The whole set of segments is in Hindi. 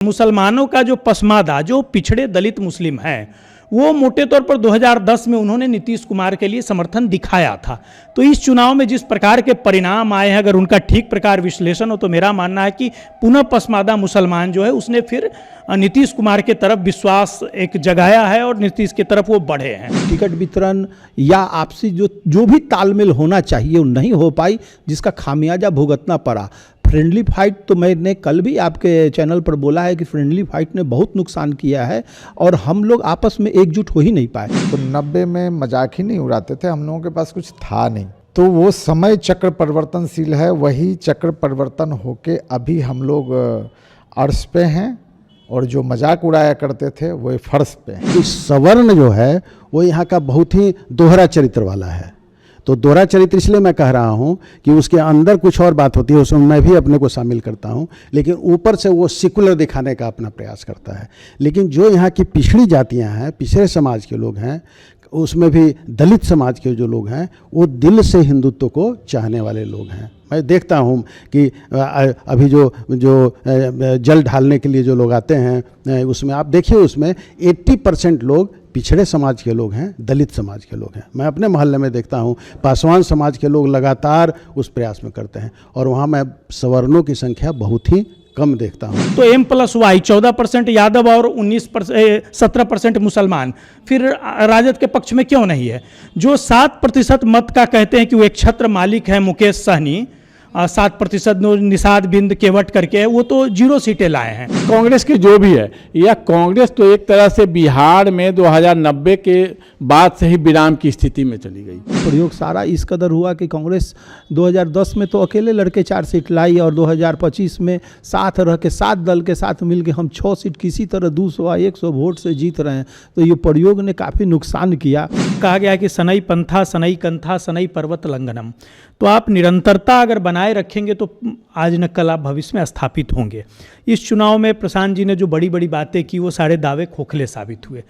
मुसलमानों का जो पसमादा, जो पिछड़े दलित मुस्लिम हैं, वो मोटे तौर पर 2010 में उन्होंने नीतीश कुमार के लिए समर्थन दिखाया था। तो इस चुनाव में जिस प्रकार के परिणाम आए हैं, अगर उनका ठीक प्रकार विश्लेषण हो तो मेरा मानना है कि पुनः पसमादा मुसलमान जो है उसने फिर नीतीश कुमार के तरफ विश्वास एक जगाया है और नीतीश की तरफ वो बढ़े हैं। टिकट वितरण या आपसी जो भी तालमेल होना चाहिए वो नहीं हो पाई, जिसका खामियाजा भुगतना पड़ा। फ्रेंडली फाइट तो मैंने कल भी आपके चैनल पर बोला है कि फ्रेंडली फाइट ने बहुत नुकसान किया है और हम लोग आपस में एकजुट हो ही नहीं पाए। तो 90 में मजाक ही नहीं उड़ाते थे, हम लोगों के पास कुछ था नहीं। तो वो समय चक्र परिवर्तनशील है, वही चक्र परिवर्तन होके अभी हम लोग अर्श पे हैं और जो मजाक उड़ाया करते थे वो फर्श पे हैं। सवर्ण जो है वो यहाँ का बहुत ही दोहरा चरित्र वाला है। तो दोहरा चरित्र इसलिए मैं कह रहा हूँ कि उसके अंदर कुछ और बात होती है, उसमें मैं भी अपने को शामिल करता हूँ, लेकिन ऊपर से वो सेकुलर दिखाने का अपना प्रयास करता है। लेकिन जो यहाँ की पिछड़ी जातियाँ हैं, पिछड़े समाज के लोग हैं, उसमें भी दलित समाज के जो लोग हैं, वो दिल से हिंदुत्व को चाहने वाले लोग हैं। मैं देखता हूँ कि अभी जो जल ढालने के लिए जो लोग आते हैं, उसमें आप देखिए उसमें 80% लोग पिछड़े समाज के लोग हैं, दलित समाज के लोग हैं। मैं अपने मोहल्ले में देखता हूँ पासवान समाज के लोग लगातार उस प्रयास में करते हैं और वहाँ मैं सवर्णों की संख्या बहुत ही कम देखता हूँ। तो M+Y 14% यादव और 17% मुसलमान, फिर राजद के पक्ष में क्यों नहीं है? जो 7% मत का कहते हैं कि वो एक छत्र मालिक है मुकेश सहनी, 7% निषाद बिंद केवट करके, वो तो 0 सीटें लाए हैं। कांग्रेस के जो भी है, या कांग्रेस तो एक तरह से बिहार में 2090 के बाद से ही विराम की स्थिति में चली गई। प्रयोग सारा इस कदर हुआ कि कांग्रेस 2010 में तो अकेले लड़के 4 सीट लाई और 2025 में साथ रह के 7 दल के साथ मिलके हम 6 सीट किसी तरह 200-100 वोट से जीत रहे हैं। तो ये प्रयोग ने काफ़ी नुकसान किया। कहा गया कि सनई पंथा सनई कंथा सनई पर्वत लंघनम। तो आप निरंतरता अगर बनाए रखेंगे तो आज न कल आप भविष्य में स्थापित होंगे। इस चुनाव में प्रशांत जी ने जो बड़ी बड़ी बातें की वो सारे दावे खोखले साबित हुए।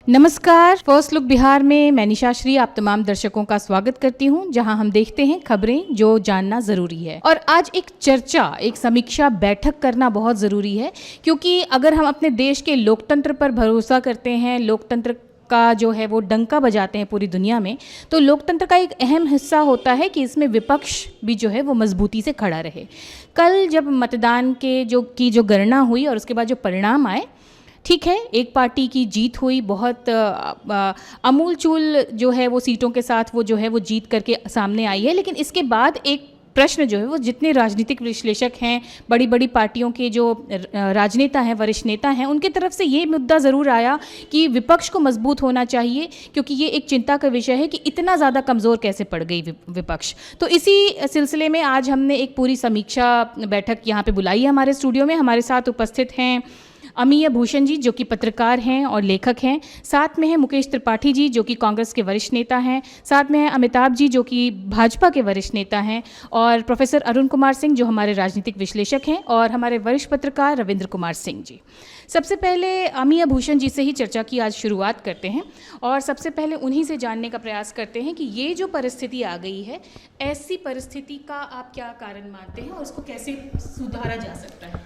नमस्कार, फर्स्ट लुक बिहार में मैं निशा श्री आप तमाम दर्शकों का स्वागत करती हूं, जहां हम देखते हैं खबरें जो जानना ज़रूरी है। और आज एक चर्चा, एक समीक्षा बैठक करना बहुत ज़रूरी है, क्योंकि अगर हम अपने देश के लोकतंत्र पर भरोसा करते हैं, लोकतंत्र का जो है वो डंका बजाते हैं पूरी दुनिया में, तो लोकतंत्र का एक अहम हिस्सा होता है कि इसमें विपक्ष भी जो है वो मजबूती से खड़ा रहे। कल जब मतदान के जो गणना हुई और उसके बाद जो परिणाम आए, ठीक है, एक पार्टी की जीत हुई, बहुत अमूलचूल जो है वो सीटों के साथ वो जो है वो जीत करके सामने आई है। लेकिन इसके बाद एक प्रश्न जो है वो जितने राजनीतिक विश्लेषक हैं, बड़ी बड़ी पार्टियों के जो राजनेता हैं, वरिष्ठ नेता हैं, उनके तरफ से ये मुद्दा ज़रूर आया कि विपक्ष को मजबूत होना चाहिए, क्योंकि ये एक चिंता का विषय है कि इतना ज़्यादा कमज़ोर कैसे पड़ गई विपक्ष। तो इसी सिलसिले में आज हमने एक पूरी समीक्षा बैठक यहाँ पे बुलाई है हमारे स्टूडियो में। हमारे साथ उपस्थित हैं अमीय भूषण जी, जो कि पत्रकार हैं और लेखक हैं। साथ में हैं मुकेश त्रिपाठी जी, जो कि कांग्रेस के वरिष्ठ नेता हैं। साथ में हैं अमिताभ जी, जो कि भाजपा के वरिष्ठ नेता हैं। और प्रोफेसर अरुण कुमार सिंह, जो हमारे राजनीतिक विश्लेषक हैं। और हमारे वरिष्ठ पत्रकार रविंद्र कुमार सिंह जी। सबसे पहले अमीय भूषण जी से ही चर्चा की आज शुरुआत करते हैं और सबसे पहले उन्हीं से जानने का प्रयास करते हैं कि ये जो परिस्थिति आ गई है, ऐसी परिस्थिति का आप क्या कारण मानते हैं और उसको कैसे सुधारा जा सकता है?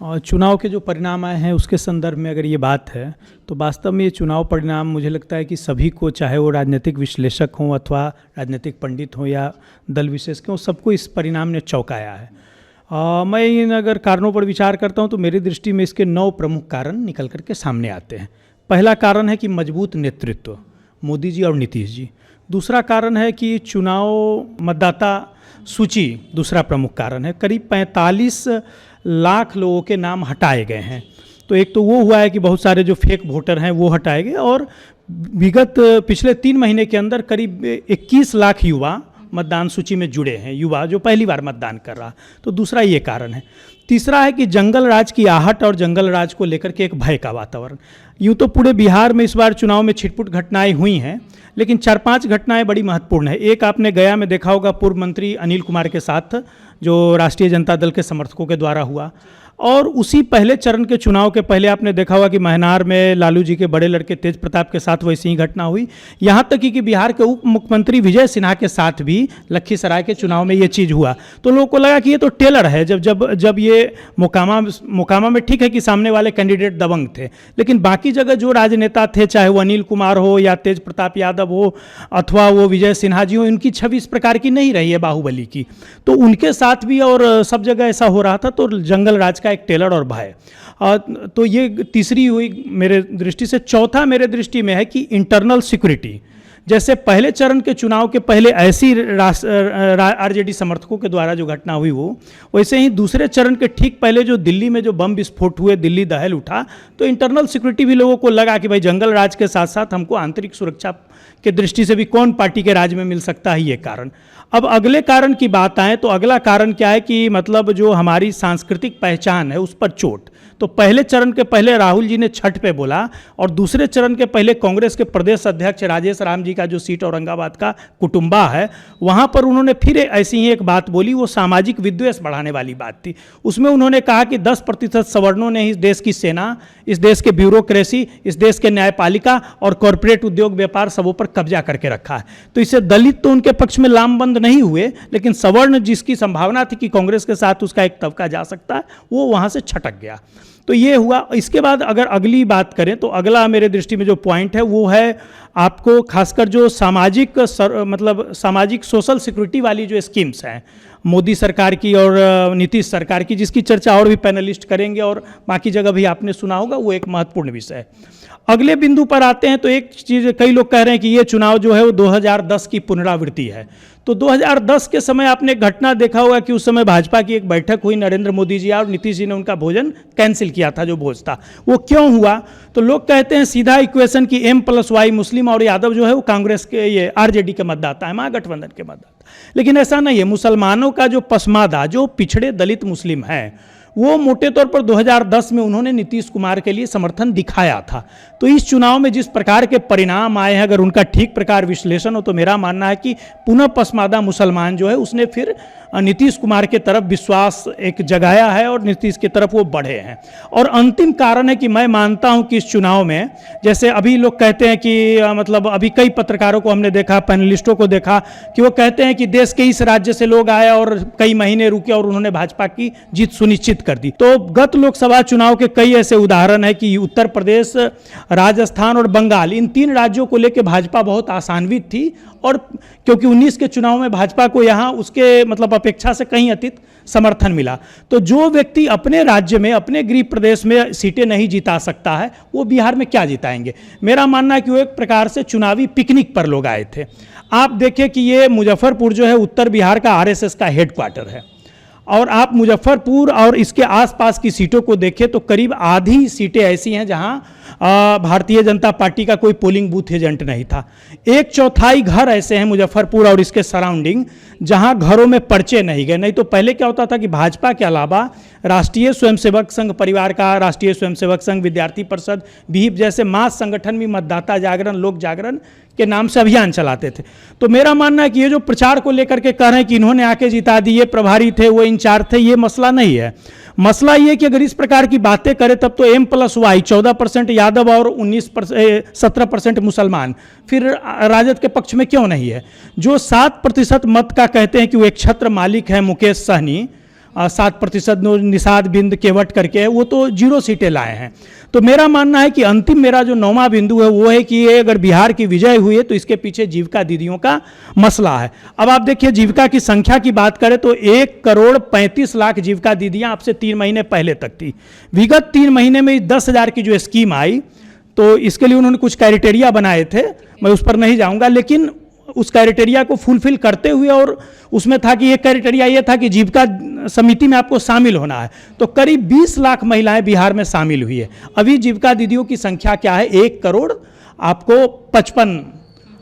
और चुनाव के जो परिणाम आए हैं उसके संदर्भ में अगर ये बात है तो वास्तव में ये चुनाव परिणाम मुझे लगता है कि सभी को, चाहे वो राजनीतिक विश्लेषक हों अथवा राजनीतिक पंडित हों या दल विशेष के हों, सबको इस परिणाम ने चौंकाया है। मैं इन अगर कारणों पर विचार करता हूँ तो मेरी दृष्टि में इसके 9 प्रमुख कारण निकल कर के सामने आते हैं। पहला कारण है कि मजबूत नेतृत्व, मोदी जी और नीतीश जी। दूसरा कारण है कि चुनाव मतदाता सूची दूसरा प्रमुख कारण है। करीब 45 लाख लोगों के नाम हटाए गए हैं। तो एक तो वो हुआ है कि बहुत सारे जो फेक वोटर हैं वो हटाए गए और विगत पिछले 3 महीने के अंदर करीब 21 लाख युवा मतदान सूची में जुड़े हैं, युवा जो पहली बार मतदान कर रहा। तो दूसरा ये कारण है। तीसरा है कि जंगल राज की आहट और जंगल राज को लेकर के एक भय का वातावरण। यूँ तो पूरे बिहार में इस बार चुनाव में छिटपुट घटनाएं हुई हैं, लेकिन 4-5 घटनाएं बड़ी महत्वपूर्ण है। एक आपने गया में देखा होगा पूर्व मंत्री अनिल कुमार के साथ, जो राष्ट्रीय जनता दल के समर्थकों के द्वारा हुआ, और उसी पहले चरण के चुनाव के पहले आपने देखा होगा कि महनार में लालू जी के बड़े लड़के तेज प्रताप के साथ वैसी ही घटना हुई। यहाँ तक कि बिहार के उप मुख्यमंत्री विजय सिन्हा के साथ भी लखीसराय के चुनाव में ये चीज़ हुआ। तो लोगों को लगा कि ये तो टेलर है। जब ये मोकामा में ठीक है कि सामने वाले कैंडिडेट दबंग थे, लेकिन बाकी जगह जो राजनेता थे, चाहे वो अनिल कुमार हो या तेज प्रताप यादव हो अथवा वो विजय सिन्हा जी हो, इनकी छवि इस प्रकार की नहीं रही है बाहुबली की। तो उनके साथ भी और सब जगह ऐसा हो रहा था। तो जंगल राज एक टेलर और भय, तो ये तीसरी हुई मेरे दृष्टि से। चौथा मेरे दृष्टि में है कि इंटरनल सिक्योरिटी। जैसे पहले चरण के चुनाव के पहले ऐसी आरजेडी समर्थकों के द्वारा जो घटना हुई वो, वैसे ही दूसरे चरण के ठीक पहले जो दिल्ली में जो बम विस्फोट हुए, दिल्ली दहल उठा, तो इंटरनल सिक्योरिटी भी लोगों को लगा कि भाई जंगल राज के साथ साथ हमको आंतरिक सुरक्षा के दृष्टि से भी कौन पार्टी के राज में मिल सकता है, ये कारण। अब अगले कारण की बात आए तो अगला कारण क्या है कि मतलब जो हमारी सांस्कृतिक पहचान है उस पर चोट। तो पहले चरण के पहले राहुल जी ने छठ पे बोला, और दूसरे चरण के पहले कांग्रेस के प्रदेश अध्यक्ष राजेश राम जी का जो सीट औरंगाबाद का कुटुंबा है, वहाँ पर उन्होंने फिर ऐसी ही एक बात बोली। वो सामाजिक विद्वेष बढ़ाने वाली बात थी। उसमें उन्होंने कहा कि 10% सवर्णों ने इस देश की सेना, इस देश के ब्यूरोक्रेसी, इस देश के न्यायपालिका और कॉरपोरेट उद्योग व्यापार सबों पर कब्जा करके रखा है। तो इससे दलित तो उनके पक्ष में लामबंद नहीं हुए, लेकिन सवर्ण जिसकी संभावना थी कि कांग्रेस के साथ उसका एक तबका जा सकता है, वो वहाँ से छटक गया। तो ये हुआ। इसके बाद अगर अगली बात करें तो अगला मेरे दृष्टि में जो पॉइंट है वो है आपको खासकर जो सामाजिक मतलब सामाजिक सोशल सिक्योरिटी वाली जो स्कीम्स हैं मोदी सरकार की और नीतीश सरकार की, जिसकी चर्चा और भी पैनलिस्ट करेंगे और बाकी जगह भी आपने सुना होगा, वो एक महत्वपूर्ण विषय है। अगले बिंदु पर आते हैं तो एक चीज़ कई लोग कह रहे हैं कि ये चुनाव जो है वो 2010 की पुनरावृत्ति है। तो 2010 के समय आपने एक घटना देखा होगा कि उस समय भाजपा की एक बैठक हुई, नरेंद्र मोदी जी और नीतीश जी ने उनका भोजन कैंसिल किया था, जो भोज था। वो क्यों हुआ? तो लोग कहते हैं सीधा इक्वेशन की M+Y मुस्लिम और यादव जो है वो कांग्रेस के, ये आरजेडी के मतदाता है, महागठबंधन के मतदाता। लेकिन ऐसा नहीं है। मुसलमानों का जो पसमादा, जो पिछड़े दलित मुस्लिम हैं, वो मोटे तौर पर 2010 में उन्होंने नीतीश कुमार के लिए समर्थन दिखाया था। तो इस चुनाव में जिस प्रकार के परिणाम आए हैं, अगर उनका ठीक प्रकार विश्लेषण हो तो मेरा मानना है कि पुनः पसमादा मुसलमान जो है उसने फिर नीतीश कुमार के तरफ विश्वास एक जगाया है और नीतीश की तरफ वो बढ़े हैं। और अंतिम कारण है कि मैं मानता हूं कि इस चुनाव में, जैसे अभी लोग कहते हैं कि मतलब अभी कई पत्रकारों को हमने देखा, पैनलिस्टों को देखा कि वो कहते हैं कि देश के इस राज्य से लोग आए और कई महीने रुके और उन्होंने भाजपा की जीत सुनिश्चित कर दी। तो गत लोकसभा चुनाव के कई ऐसे उदाहरण है कि उत्तर प्रदेश, राजस्थान और बंगाल, इन 3 राज्यों को लेकर भाजपा बहुत आशान्वित थी, और क्योंकि 19 के चुनाव में भाजपा को यहाँ उसके मतलब अपेक्षा से कहीं अधिक समर्थन मिला। तो जो व्यक्ति अपने राज्य में, अपने गृह प्रदेश में सीटें नहीं जिता सकता है, वो बिहार में क्या जिताएंगे? मेरा मानना है कि वो एक प्रकार से चुनावी पिकनिक पर लोग आए थे। आप देखिए कि ये मुजफ्फरपुर जो है उत्तर बिहार का RSS का हेडक्वार्टर है, और आप मुजफ्फरपुर और इसके आसपास की सीटों को देखें तो करीब आधी सीटें ऐसी हैं जहां भारतीय जनता पार्टी का कोई पोलिंग बूथ एजेंट नहीं था। 1/4 घर ऐसे हैं मुजफ्फरपुर और इसके सराउंडिंग जहां घरों में पर्चे नहीं गए। नहीं तो पहले क्या होता था कि भाजपा के अलावा राष्ट्रीय स्वयंसेवक संघ परिवार का, राष्ट्रीय स्वयंसेवक संघ, विद्यार्थी परिषद, विहिप जैसे मास संगठन भी मतदाता जागरण, लोक जागरण के नाम से अभियान चलाते थे। तो मेरा मानना है कि ये जो प्रचार को लेकर के कह रहे हैं कि इन्होंने आके जिता दी, ये प्रभारी थे, वो इंचार्ज थे, ये मसला नहीं है। मसला ये कि अगर इस प्रकार की बातें करें तब तो M+Y 14% यादव और 17% मुसलमान फिर राजद के पक्ष में क्यों नहीं है? जो 7% मत का कहते हैं कि वो एक छत्र मालिक है मुकेश सहनी, 7% निषाद बिंद केवट करके, वो तो 0 सीटें लाए हैं। तो मेरा मानना है कि अंतिम मेरा जो 9वां बिंदु है वो है कि ये अगर बिहार की विजय हुई है तो इसके पीछे जीविका दीदियों का मसला है। अब आप देखिए जीविका की संख्या की बात करें तो 1,35,00,000 जीविका दीदियां आपसे 3 महीने पहले तक थी। विगत 3 महीने में 10,000 की जो स्कीम आई, तो इसके लिए उन्होंने कुछ क्राइटेरिया बनाए थे, मैं उस पर नहीं जाऊँगा, लेकिन उस क्राइटेरिया को फुलफिल करते हुए, और उसमें था कि ये क्राइटेरिया ये था कि जीविका समिति में आपको शामिल होना है। तो करीब 20 लाख महिलाएं बिहार में शामिल हुई है। अभी जीविका दीदियों की संख्या क्या है? 1 करोड़ आपको 55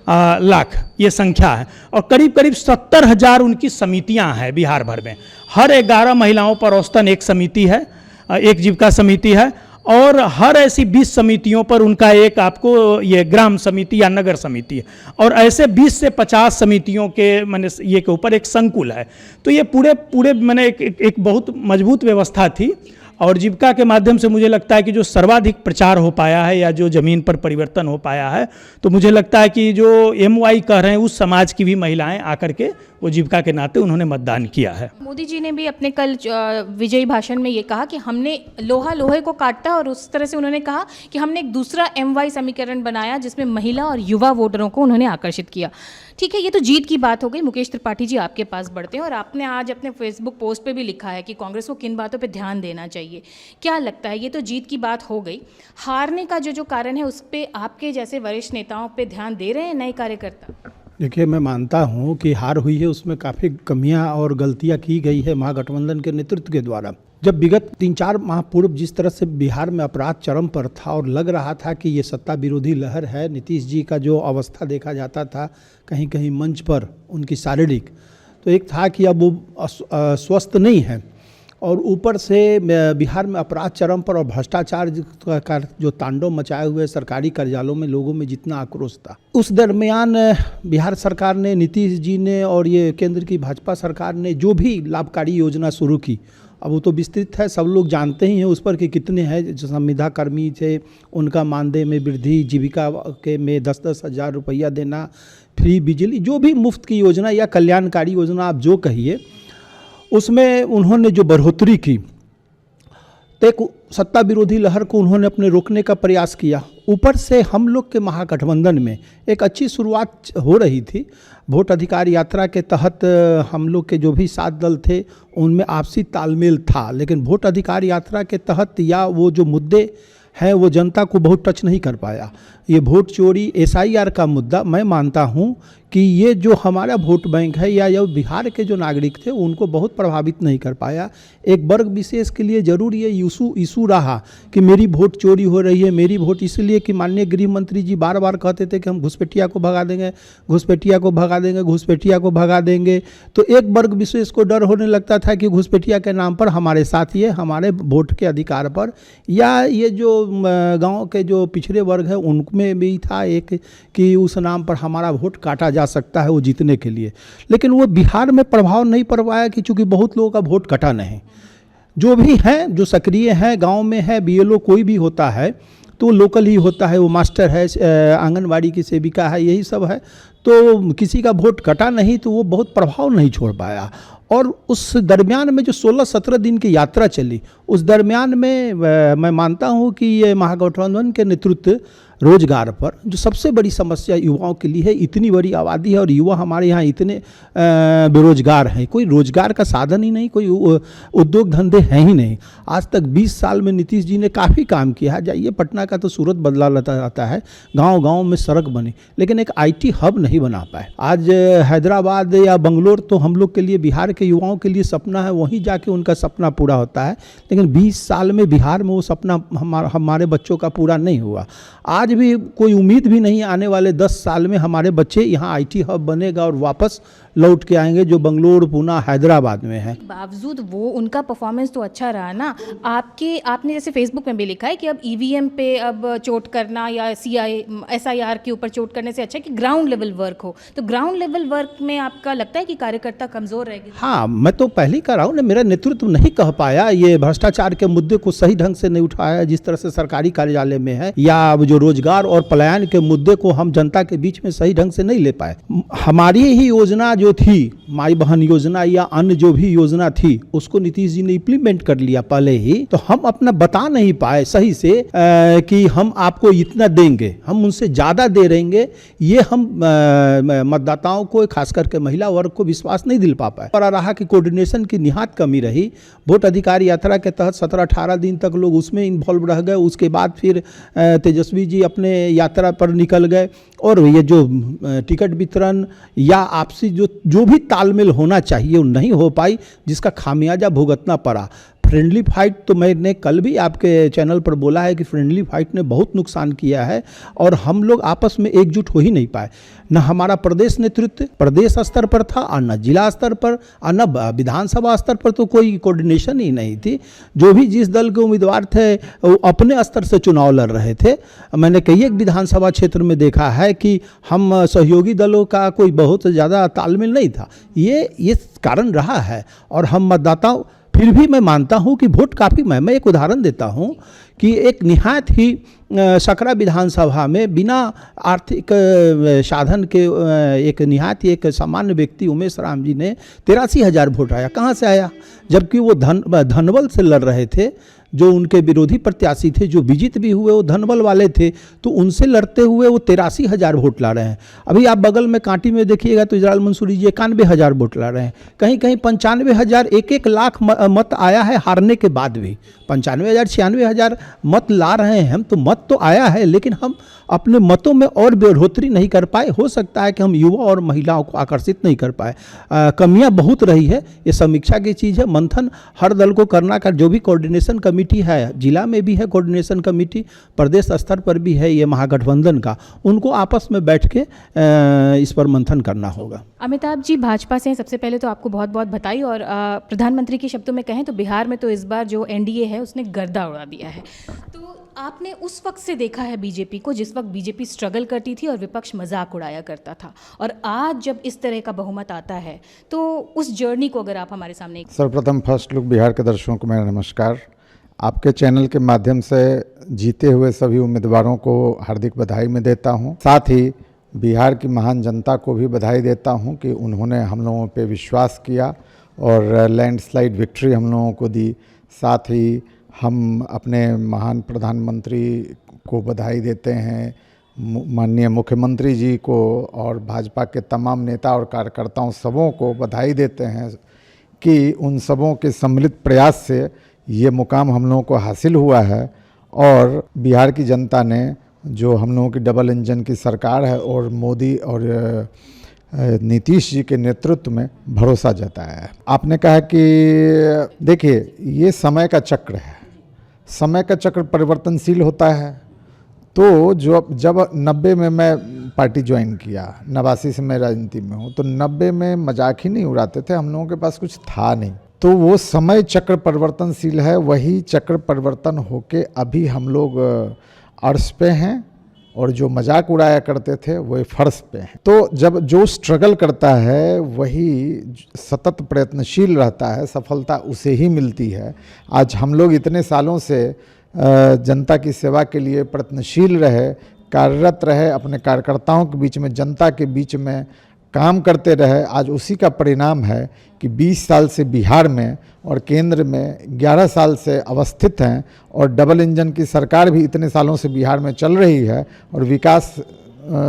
लाख ये संख्या है, और करीब करीब 70,000 उनकी समितियां हैं बिहार भर में। हर 11 महिलाओं पर औसतन एक समिति है, एक जीविका समिति है, और हर ऐसी 20 समितियों पर उनका एक आपको ये ग्राम समिति या नगर समिति है, और ऐसे 20 से 50 समितियों के मैंने ये के ऊपर एक संकुल है। तो ये पूरे मैंने एक बहुत मजबूत व्यवस्था थी, और जीविका के माध्यम से मुझे लगता है कि जो सर्वाधिक प्रचार हो पाया है या जो ज़मीन पर परिवर्तन हो पाया है, तो मुझे लगता है कि जो MY कह रहे हैं उस समाज की भी महिलाएं आकर के वो जीविका के नाते उन्होंने मतदान किया है। मोदी जी ने भी अपने कल विजयी भाषण में ये कहा कि हमने लोहा लोहे को काटा, और उस तरह से उन्होंने कहा कि हमने एक दूसरा MY समीकरण बनाया जिसमें महिला और युवा वोटरों को उन्होंने आकर्षित किया। ठीक है, ये तो जीत की बात हो गई। मुकेश त्रिपाठी जी, आपके पास बढ़ते हैं, और आपने आज अपने फेसबुक पोस्ट पे भी लिखा है कि कांग्रेस को किन बातों पे ध्यान देना चाहिए। क्या लगता है, ये तो जीत की बात हो गई, हारने का जो कारण है उस पर आपके जैसे वरिष्ठ नेताओं पे ध्यान दे रहे हैं नए कार्यकर्ता? देखिए, मैं मानता हूं कि हार हुई है, उसमें काफ़ी कमियां और गलतियां की गई है महागठबंधन के नेतृत्व के द्वारा। जब विगत 3-4 माह पूर्व जिस तरह से बिहार में अपराध चरम पर था और लग रहा था कि ये सत्ता विरोधी लहर है, नीतीश जी का जो अवस्था देखा जाता था कहीं कहीं मंच पर उनकी शारीरिक, तो एक था कि अब वो स्वस्थ नहीं है, और ऊपर से बिहार में अपराध चरम पर और भ्रष्टाचार का जो तांडव मचाए हुए सरकारी कार्यालयों में लोगों में जितना आक्रोश था, उस दरमियान बिहार सरकार ने, नीतीश जी ने और ये केंद्र की भाजपा सरकार ने जो भी लाभकारी योजना शुरू की, अब वो तो विस्तृत है, सब लोग जानते ही हैं उस पर कि कितने हैं। जो संविदा कर्मी थे उनका मानदेय में वृद्धि, जीविका के में 10-10 हज़ार रुपया देना, फ्री बिजली, जो भी मुफ्त की योजना या कल्याणकारी योजना आप जो कहिए, उसमें उन्होंने जो बढ़ोतरी की, तो एक सत्ता विरोधी लहर को उन्होंने अपने रोकने का प्रयास किया। ऊपर से हम लोग के महागठबंधन में एक अच्छी शुरुआत हो रही थी। वोट अधिकार यात्रा के तहत हम लोग के जो भी 7 दल थे उनमें आपसी तालमेल था, लेकिन वोट अधिकार यात्रा के तहत या वो जो मुद्दे हैं वो जनता को बहुत टच नहीं कर पाया। ये वोट चोरी, SIR का मुद्दा, मैं मानता हूँ कि ये जो हमारा वोट बैंक है या ये बिहार के जो नागरिक थे उनको बहुत प्रभावित नहीं कर पाया। एक वर्ग विशेष के लिए जरूर ये इशू रहा कि मेरी वोट चोरी हो रही है, मेरी वोट, इसलिए कि माननीय गृह मंत्री जी बार बार कहते थे कि हम घुसपैठिया को भगा देंगे, घुसपैठिया को भगा देंगे, घुसपैठिया को भगा देंगे। तो एक वर्ग विशेष को डर होने लगता था कि घुसपैठिया के नाम पर हमारे साथ ये हमारे वोट के अधिकार पर, या ये जो गाँव के जो पिछड़े वर्ग है उनमें भी था एक कि उस नाम पर हमारा वोट काटा जा सकता है वो जीतने के लिए। लेकिन वो बिहार में प्रभाव नहीं पड़ पाया कि चूंकि बहुत लोगों का वोट कटा नहीं। जो भी हैं, जो सक्रिय हैं, गांव में है, BLO कोई भी होता है तो लोकल ही होता है, वो मास्टर है, आंगनवाड़ी की सेविका है, यही सब है। तो किसी का वोट कटा नहीं तो वो बहुत प्रभाव नहीं छोड़ पाया। और उस दरमियान में जो 16-17 दिन की यात्रा चली, उस दरमियान में मैं मानता हूँ कि ये महागठबंधन के नेतृत्व रोजगार पर, जो सबसे बड़ी समस्या युवाओं के लिए है, इतनी बड़ी आबादी है और युवा हमारे यहाँ इतने बेरोजगार हैं, कोई रोजगार का साधन ही नहीं, कोई उद्योग धंधे हैं ही नहीं। आज तक 20 साल में नीतीश जी ने काफ़ी काम किया है। जाइए पटना का तो सूरत बदला जाता है, गांव-गांव में सड़क बनी, लेकिन एक IT हब नहीं बना पाए। आज हैदराबाद या बंगलोर तो हम लोग के लिए, बिहार के युवाओं के लिए सपना है, वहीं जाके उनका सपना पूरा होता है, लेकिन 20 साल में बिहार में वो सपना हमारे बच्चों का पूरा नहीं हुआ। आज भी कोई उम्मीद भी नहीं आने वाले 10 साल में हमारे बच्चे यहाँ IT हब बनेगा और वापस लौट के आएंगे जो बंगलोर, पुणे, हैदराबाद में है। बावजूद वो उनका परफॉर्मेंस तो अच्छा रहा ना। आपने जैसे फेसबुक में भी लिखा है कि अब EVM पे अब चोट करना या SIR के ऊपर चोट करने से अच्छा है कि ग्राउंड लेवल वर्क हो। तो ग्राउंड लेवल वर्क में आपका लगता है कि कार्यकर्ता कमजोर रहेगी? हाँ, मैं तो पहले ही कह रहा हूँ ना, मेरा नेतृत्व नहीं कह पाया, ये भ्रष्टाचार के मुद्दे को सही ढंग से नहीं उठाया जिस तरह से सरकारी कार्यालय में है, या जो रोजगार और पलायन के मुद्दे को हम जनता के बीच में सही ढंग से नहीं ले पाए। हमारी ही योजना जो थी, माई बहन योजना या अन्य जो भी योजना थी, उसको नीतीश जी ने इम्प्लीमेंट कर लिया पहले ही, तो हम अपना बता नहीं पाए सही से कि हम आपको इतना देंगे, हम उनसे ज़्यादा दे रहेंगे, ये हम मतदाताओं को, खास करके महिला वर्ग को विश्वास नहीं दिल पा पाए। और रहा कि कोऑर्डिनेशन की निहात कमी रही। वोट अधिकार यात्रा के तहत 17-18 दिन तक लोग उसमें इन्वॉल्व रह गए, उसके बाद फिर तेजस्वी जी अपने यात्रा पर निकल गए, और ये जो टिकट वितरण या आपसी जो भी तालमेल होना चाहिए वो नहीं हो पाई, जिसका खामियाजा भुगतना पड़ा। फ्रेंडली फाइट तो मैंने कल भी आपके चैनल पर बोला है कि फ्रेंडली फाइट ने बहुत नुकसान किया है और हम लोग आपस में एकजुट हो ही नहीं पाए। न हमारा प्रदेश नेतृत्व प्रदेश स्तर पर था और न जिला स्तर पर और न विधानसभा स्तर पर तो कोई कोऑर्डिनेशन ही नहीं थी। जो भी जिस दल के उम्मीदवार थे वो अपने स्तर से चुनाव लड़ रहे थे। मैंने कई एक विधानसभा क्षेत्र में देखा है कि हम सहयोगी दलों का कोई बहुत ज़्यादा तालमेल नहीं था। ये कारण रहा है और हम मतदाताओं फिर भी मैं मानता हूं कि वोट काफ़ी मैं एक उदाहरण देता हूं कि एक निहायत ही सकरा विधानसभा में बिना आर्थिक साधन के एक निहायत ही एक सामान्य व्यक्ति उमेश राम जी ने 83,000 वोट आया। कहाँ से आया? जबकि वो धनबल से लड़ रहे थे। जो उनके विरोधी प्रत्याशी थे जो विजित भी हुए वो धनबल वाले थे, तो उनसे लड़ते हुए वो 83,000 वोट ला रहे हैं। अभी आप बगल में कांटी में देखिएगा तो इजराइल मंसूरी जी 91,000 वोट ला रहे हैं। कहीं कहीं 95,000 1 लाख मत आया है हारने के बाद भी। 95,000 96,000 मत ला रहे हैं हम, तो मत तो आया है लेकिन हम अपने मतों में और बढ़ोतरी नहीं कर पाए। हो सकता है कि हम युवा और महिलाओं को आकर्षित नहीं कर पाए। कमियां बहुत रही है, ये समीक्षा की चीज़ है। मंथन हर दल को करना का जो भी कोऑर्डिनेशन कमेटी है, जिला में भी है कोऑर्डिनेशन कमेटी, प्रदेश स्तर पर भी है ये महागठबंधन का, उनको आपस में बैठ के इस पर मंथन करना होगा। अमिताभ जी भाजपा से हैं, सबसे पहले तो आपको बहुत बहुत बधाई। और प्रधानमंत्री के शब्दों में कहें तो बिहार में तो इस बार जो एनडीए है उसने गर्दा उड़ा दिया है। तो आपने उस वक्त से देखा है बीजेपी को जिस वक्त बीजेपी स्ट्रगल करती थी और विपक्ष मजाक उड़ाया करता था, और आज जब इस तरह का बहुमत आता है तो उस जर्नी को अगर आप हमारे सामने। सर्वप्रथम फर्स्ट लुक बिहार के दर्शकों को मेरा नमस्कार। आपके चैनल के माध्यम से जीते हुए सभी उम्मीदवारों को हार्दिक बधाई मैं देता हूं। साथ ही बिहार की महान जनता को भी बधाई देता हूं कि उन्होंने हम लोगों पे विश्वास किया और लैंडस्लाइड विक्ट्री हम लोगों को दी। साथ ही हम अपने महान प्रधानमंत्री को बधाई देते हैं, माननीय मुख्यमंत्री जी को और भाजपा के तमाम नेता और कार्यकर्ताओं सबों को बधाई देते हैं कि उन सबों के सम्मिलित प्रयास से ये मुकाम हम लोगों को हासिल हुआ है। और बिहार की जनता ने जो हम लोगों की डबल इंजन की सरकार है और मोदी और नीतीश जी के नेतृत्व में भरोसा जताया है। आपने कहा कि देखिए ये समय का चक्र है, समय का चक्र परिवर्तनशील होता है। तो जब 90 में मैं पार्टी ज्वाइन किया, 89 से मैं राजनीति में हूँ, तो 90 में मजाक ही नहीं उड़ाते थे, हम लोगों के पास कुछ था नहीं। तो वो समय चक्र परिवर्तनशील है, वही चक्र परिवर्तन होके अभी हम लोग अर्श पे हैं और जो मजाक उड़ाया करते थे वो फर्श पे हैं। तो जब जो स्ट्रगल करता है वही सतत प्रयत्नशील रहता है, सफलता उसे ही मिलती है। आज हम लोग इतने सालों से जनता की सेवा के लिए प्रयत्नशील रहे, कार्यरत रहे, अपने कार्यकर्ताओं के बीच में, जनता के बीच में काम करते रहे। आज उसी का परिणाम है कि 20 साल से बिहार में और केंद्र में 11 साल से अवस्थित हैं और डबल इंजन की सरकार भी इतने सालों से बिहार में चल रही है और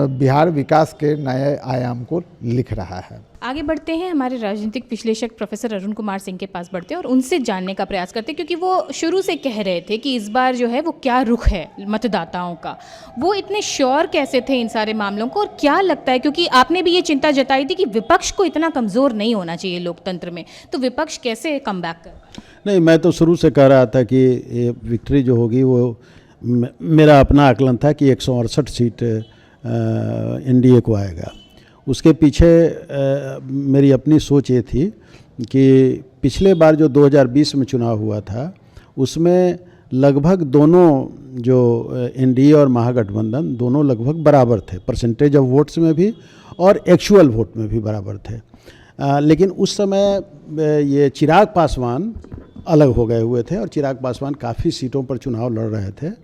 बिहार विकास के नए आयाम को लिख रहा है। आगे बढ़ते हैं, हमारे राजनीतिक विश्लेषक प्रोफेसर अरुण कुमार सिंह के पास बढ़ते हैं और उनसे जानने का प्रयास करते हैं, क्योंकि वो शुरू से कह रहे थे कि इस बार जो है वो क्या रुख है मतदाताओं का, वो इतने श्योर कैसे थे इन सारे मामलों को, और क्या लगता है, क्योंकि आपने भी ये चिंता जताई थी कि विपक्ष को इतना कमज़ोर नहीं होना चाहिए लोकतंत्र में, तो विपक्ष कैसे कम बैक कर? नहीं, मैं तो शुरू से कह रहा था कि ये विक्ट्री जो होगी वो मेरा अपना आकलन था कि 168 सीट एनडीए को आएगा। उसके पीछे मेरी अपनी सोच ये थी कि पिछले बार जो 2020 में चुनाव हुआ था उसमें लगभग दोनों जो एनडीए और महागठबंधन दोनों लगभग बराबर थे, परसेंटेज ऑफ वोट्स में भी और एक्चुअल वोट में भी बराबर थे। लेकिन उस समय ये चिराग पासवान अलग हो गए हुए थे और चिराग पासवान काफ़ी सीटों पर चुनाव लड़ रहे थे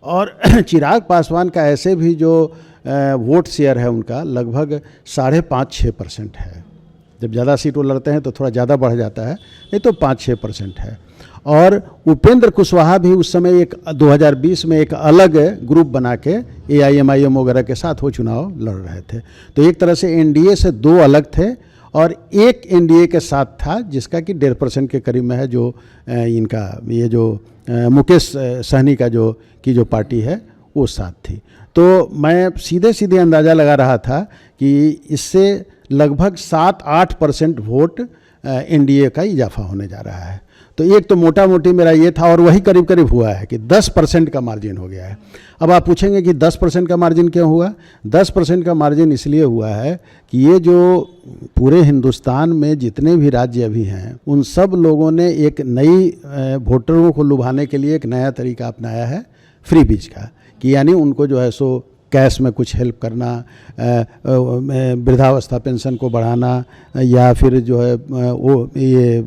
और चिराग पासवान का ऐसे भी जो वोट शेयर है उनका लगभग 5.5-6% है। जब ज़्यादा सीट वो लड़ते हैं तो थोड़ा ज़्यादा बढ़ जाता है, नहीं तो 5-6% है। और उपेंद्र कुशवाहा भी उस समय एक 2020 में एक अलग ग्रुप बना के AIMIM वगैरह के साथ वो चुनाव लड़ रहे थे। तो एक तरह से एनडीए से दो अलग थे और एक एनडीए के साथ था जिसका कि 1.5% के करीब में है, जो इनका ये जो मुकेश सहनी का जो पार्टी है वो साथ थी। तो मैं सीधे अंदाज़ा लगा रहा था कि इससे लगभग 7-8% वोट एनडीए का इजाफा होने जा रहा है। तो एक तो मोटा मोटी मेरा ये था, और वही करीब करीब हुआ है कि 10% का मार्जिन हो गया है। अब आप पूछेंगे कि 10% का मार्जिन क्यों हुआ? 10% का मार्जिन इसलिए हुआ है कि ये जो पूरे हिंदुस्तान में जितने भी राज्य अभी हैं, उन सब लोगों ने एक नई वोटरों को लुभाने के लिए एक नया तरीका अपनाया है फ्री बीज का, कि यानी उनको जो है सो कैश में कुछ हेल्प करना, वृद्धावस्था पेंशन को बढ़ाना, या फिर जो है वो ये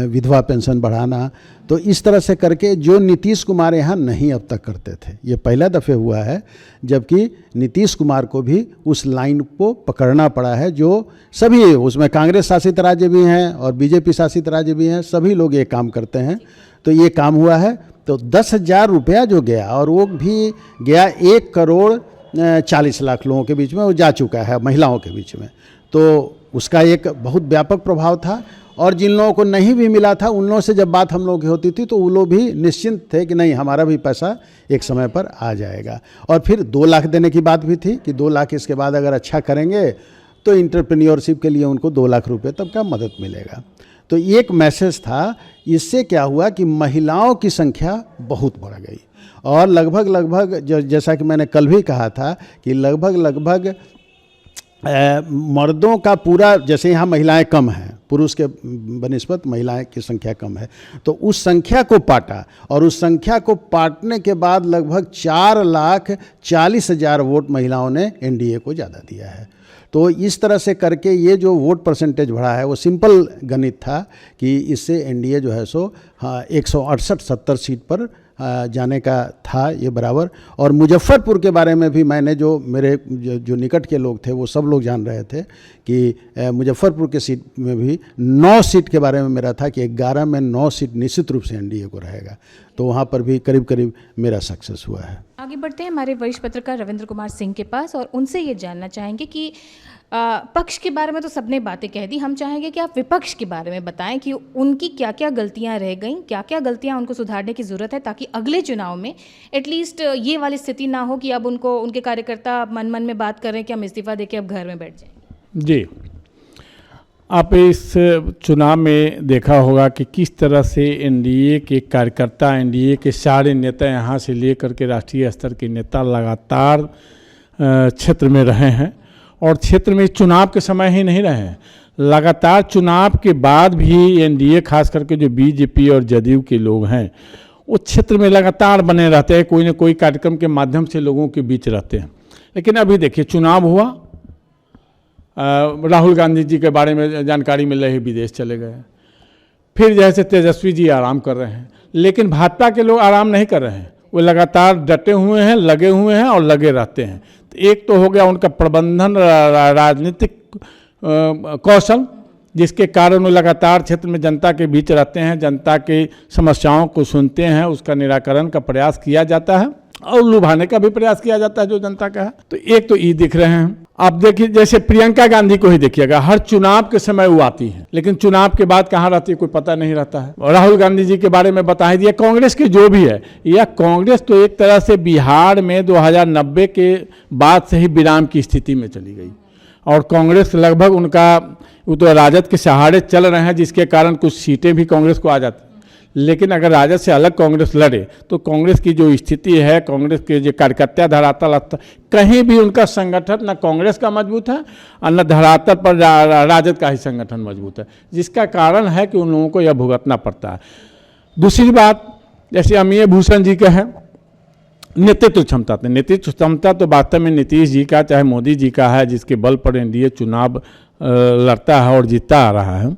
विधवा पेंशन बढ़ाना। तो इस तरह से करके जो नीतीश कुमार यहाँ नहीं अब तक करते थे, ये पहला दफ़े हुआ है, जबकि नीतीश कुमार को भी उस लाइन को पकड़ना पड़ा है, जो सभी उसमें कांग्रेस शासित राज्य भी हैं और बीजेपी शासित राज्य भी हैं, सभी लोग ये काम करते हैं। तो ये काम हुआ है। तो 10,000 रुपया जो गया, और वो भी गया 1,40,00,000 लोगों के बीच में, वो जा चुका है महिलाओं के बीच में। तो उसका एक बहुत व्यापक प्रभाव था, और जिन लोगों को नहीं भी मिला था उन लोगों से जब बात हम लोगों की होती थी तो वो लोग भी निश्चिंत थे कि नहीं, हमारा भी पैसा एक समय पर आ जाएगा। और फिर 2 लाख देने की बात भी थी कि 2 लाख इसके बाद अगर अच्छा करेंगे तो इंटरप्रेन्योरशिप के लिए उनको 2 लाख रुपये तब का मदद मिलेगा। तो एक मैसेज था। इससे क्या हुआ कि महिलाओं की संख्या बहुत बढ़ गई, और लगभग जैसा कि मैंने कल भी कहा था कि लगभग मर्दों का पूरा, जैसे यहाँ महिलाएं कम हैं, पुरुष के बनिस्बत महिलाएं की संख्या कम है, तो उस संख्या को पाटा, और उस संख्या को पाटने के बाद लगभग 4,40,000 वोट महिलाओं ने एनडीए को ज़्यादा दिया है। तो इस तरह से करके ये जो वोट परसेंटेज बढ़ा है, वो सिंपल गणित था कि इससे एनडीए जो है सो 168-70 सीट पर जाने का था ये बराबर। और मुजफ्फरपुर के बारे में भी मैंने, जो मेरे जो निकट के लोग थे वो सब लोग जान रहे थे कि मुजफ्फरपुर के सीट में भी 9 सीट के बारे में मेरा था कि 11 में 9 सीट निश्चित रूप से एनडीए को रहेगा। तो वहाँ पर भी करीब करीब मेरा सक्सेस हुआ है। आगे बढ़ते हैं हमारे वरिष्ठ पत्रकार रविंद्र कुमार सिंह के पास, और उनसे ये जानना चाहेंगे कि पक्ष के बारे में तो सबने बातें कह दी, हम चाहेंगे कि आप विपक्ष के बारे में बताएं कि उनकी क्या क्या गलतियां रह गईं, क्या क्या गलतियां उनको सुधारने की ज़रूरत है, ताकि अगले चुनाव में एटलीस्ट ये वाली स्थिति ना हो कि अब उनके कार्यकर्ता मन मन में बात कर रहे हैं कि हम इस्तीफा देके अब घर में बैठ जाएंगे। जी, आप इस चुनाव में देखा होगा कि किस तरह से एनडीए के कार्यकर्ता, एनडीए के सारे नेता, यहाँ से लेकर के राष्ट्रीय स्तर के नेता लगातार क्षेत्र में रहे हैं, और क्षेत्र में चुनाव के समय ही नहीं रहे हैं, लगातार चुनाव के बाद भी एनडीए खास करके जो बीजेपी और जदयू के लोग हैं वो क्षेत्र में लगातार बने रहते हैं, कोई ना कोई कार्यक्रम के माध्यम से लोगों के बीच रहते हैं। लेकिन अभी देखिए, चुनाव हुआ, राहुल गांधी जी के बारे में जानकारी मिल रही, विदेश चले गए, फिर जैसे तेजस्वी जी आराम कर रहे हैं, लेकिन भाजपा के लोग आराम नहीं कर रहे हैं, वो लगातार डटे हुए हैं, लगे हुए हैं और लगे रहते हैं। तो एक तो हो गया उनका प्रबंधन, राजनीतिक कौशल, जिसके कारण वो लगातार क्षेत्र में जनता के बीच रहते हैं, जनता की समस्याओं को सुनते हैं, उसका निराकरण का प्रयास किया जाता है और लुभाने का भी प्रयास किया जाता है जो जनता का है। तो एक तो ये दिख रहे हैं। आप देखिए, जैसे प्रियंका गांधी को ही देखिएगा, हर चुनाव के समय वो आती है, लेकिन चुनाव के बाद कहाँ रहती है कोई पता नहीं रहता है। और राहुल गांधी जी के बारे में बता दिया, कांग्रेस के जो भी है, यह कांग्रेस तो एक तरह से बिहार में 2090 के बाद से ही विराम की स्थिति में चली गई, और कांग्रेस लगभग उनका, वो तो राजद के सहारे चल रहे हैं, जिसके कारण कुछ सीटें भी कांग्रेस को आ जाती। लेकिन अगर राजद से अलग कांग्रेस लड़े तो कांग्रेस की जो स्थिति है, कांग्रेस के जो कार्यकर्ता धरातल, कहीं भी उनका संगठन न कांग्रेस का मजबूत है और न धरातल पर राजद का ही संगठन मजबूत है, जिसका कारण है कि उन लोगों को यह भुगतना पड़ता है। दूसरी बात, जैसे अमिय भूषण जी का है, नेतृत्व क्षमता। नेतृत्व क्षमता तो वास्तव में नीतीश जी का चाहे मोदी जी का है, जिसके बल पर एनडीए चुनाव लड़ता है और जीतता आ रहा है,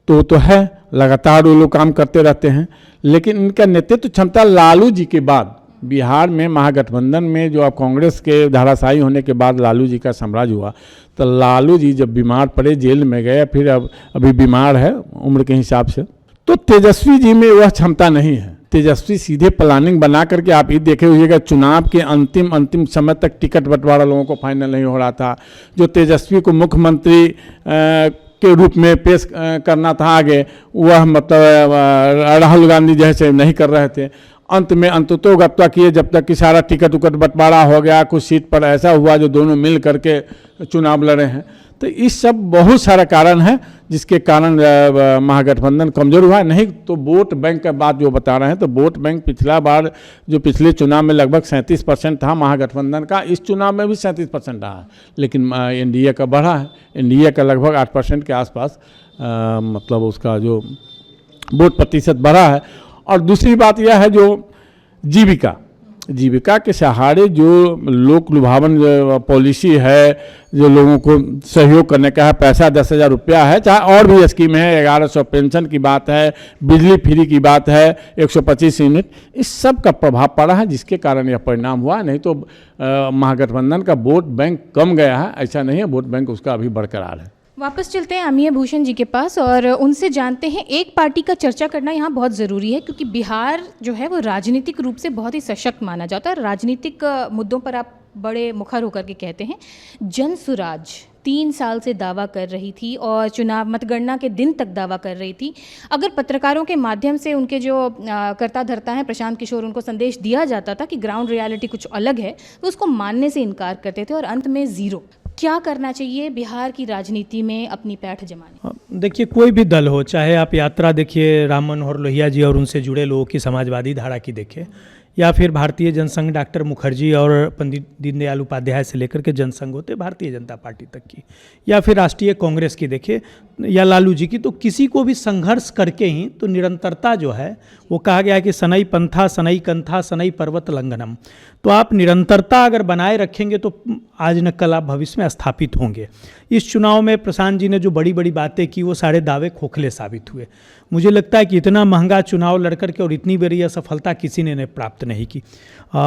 तो है, लगातार वो लोग काम करते रहते हैं। लेकिन इनका नेतृत्व क्षमता लालू जी के बाद बिहार में महागठबंधन में जो अब कांग्रेस के धाराशायी होने के बाद लालू जी का साम्राज्य हुआ, तो लालू जी जब बीमार पड़े, जेल में गए, फिर अब अभी बीमार है उम्र के हिसाब से, तो तेजस्वी जी में वह क्षमता नहीं है। तेजस्वी सीधे प्लानिंग बना करके, आप ये देखे हुएगा चुनाव के अंतिम समय तक टिकट बंटवारा लोगों को फाइनल नहीं हो रहा था। जो तेजस्वी को मुख्यमंत्री के रूप में पेश करना था आगे, वह मतलब राहुल गांधी जैसे नहीं कर रहे थे। अंत में अंततोगत्वा किए, जब तक कि सारा टिकट उकट बंटवारा हो गया, कुछ सीट पर ऐसा हुआ जो दोनों मिल करके चुनाव लड़े हैं। तो इस सब बहुत सारा कारण है जिसके कारण महागठबंधन कमज़ोर हुआ है। नहीं तो वोट बैंक का बात जो बता रहे हैं, तो वोट बैंक पिछला बार जो पिछले चुनाव में लगभग 37% था महागठबंधन का, इस चुनाव में भी 37% रहा है, लेकिन एनडीए का बढ़ा है। एनडीए का लगभग 8% के आसपास मतलब उसका जो वोट प्रतिशत बढ़ा है। और दूसरी बात यह है जो जीविका के सहारे जो लोक लुभावन पॉलिसी है, जो लोगों को सहयोग करने का है, पैसा 10,000 रुपया है, चाहे और भी स्कीम है, 1100 पेंशन की बात है, बिजली फ्री की बात है, 125 यूनिट, इस सब का प्रभाव पड़ा है, जिसके कारण यह परिणाम हुआ। नहीं तो महागठबंधन का वोट बैंक कम गया है, ऐसा नहीं है, वोट बैंक उसका अभी बरकरार है। वापस चलते हैं अमीय भूषण जी के पास और उनसे जानते हैं, एक पार्टी का चर्चा करना यहाँ बहुत ज़रूरी है क्योंकि बिहार जो है वो राजनीतिक रूप से बहुत ही सशक्त माना जाता है। राजनीतिक मुद्दों पर आप बड़े मुखर होकर के कहते हैं। जनसुराज 3 साल से दावा कर रही थी और चुनाव मतगणना के दिन तक दावा कर रही थी। अगर पत्रकारों के माध्यम से उनके जो कर्ता धर्ता हैं प्रशांत किशोर, उनको संदेश दिया जाता था कि ग्राउंड रियलिटी कुछ अलग है, तो उसको मानने से इनकार करते थे और अंत में ज़ीरो। क्या करना चाहिए बिहार की राजनीति में अपनी पैठ जमाने? देखिए, कोई भी दल हो, चाहे आप यात्रा देखिए राम मनोहर लोहिया जी और उनसे जुड़े लोगों की समाजवादी धारा की देखें, या फिर भारतीय जनसंघ डॉक्टर मुखर्जी और पंडित दीनदयाल उपाध्याय से लेकर के जनसंघ होते भारतीय जनता पार्टी तक की, या फिर राष्ट्रीय कांग्रेस की देखिए या लालू जी की, तो किसी को भी संघर्ष करके ही तो निरंतरता जो है वो कहा गया है कि सनई पंथा सनई कंथा सनई पर्वत लंघनम। तो आप निरंतरता अगर बनाए रखेंगे तो आज न कल आप भविष्य में स्थापित होंगे। इस चुनाव में प्रशांत जी ने जो बड़ी बड़ी बातें की वो सारे दावे खोखले साबित हुए। मुझे लगता है कि इतना महंगा चुनाव लड़ करके और इतनी बड़ी असफलता किसी ने प्राप्त नहीं की।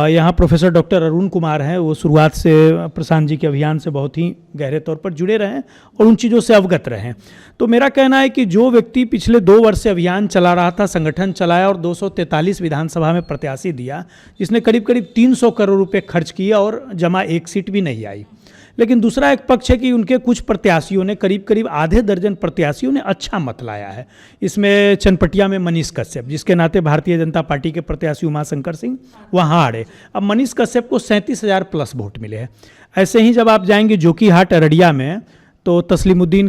यहाँ प्रोफेसर डॉक्टर अरुण कुमार हैं, वो शुरुआत से प्रशांत जी के अभियान से बहुत ही गहरे तौर पर जुड़े रहे और उन चीज़ों से अवगत रहे। तो मेरा कहना है कि जो व्यक्ति पिछले 2 वर्ष से अभियान चला रहा था, संगठन चलाया और 243 विधानसभा में प्रत्याशी दिया, जिसने करीब करीब 300 करोड़ रुपए खर्च किया और जमा 1 सीट भी नहीं आई। लेकिन दूसरा एक पक्ष है कि उनके कुछ प्रत्याशियों ने, करीब करीब आधे दर्जन प्रत्याशियों ने अच्छा मत लाया है। इसमें चनपटिया में मनीष कश्यप, जिसके नाते भारतीय जनता पार्टी के प्रत्याशी उमाशंकर सिंह वहाँ हारे। अब मनीष कश्यप को 37,000 प्लस वोट मिले हैं। ऐसे ही जब आप जाएंगे जोकीहाट अररिया में, तो तस्लीमुद्दीन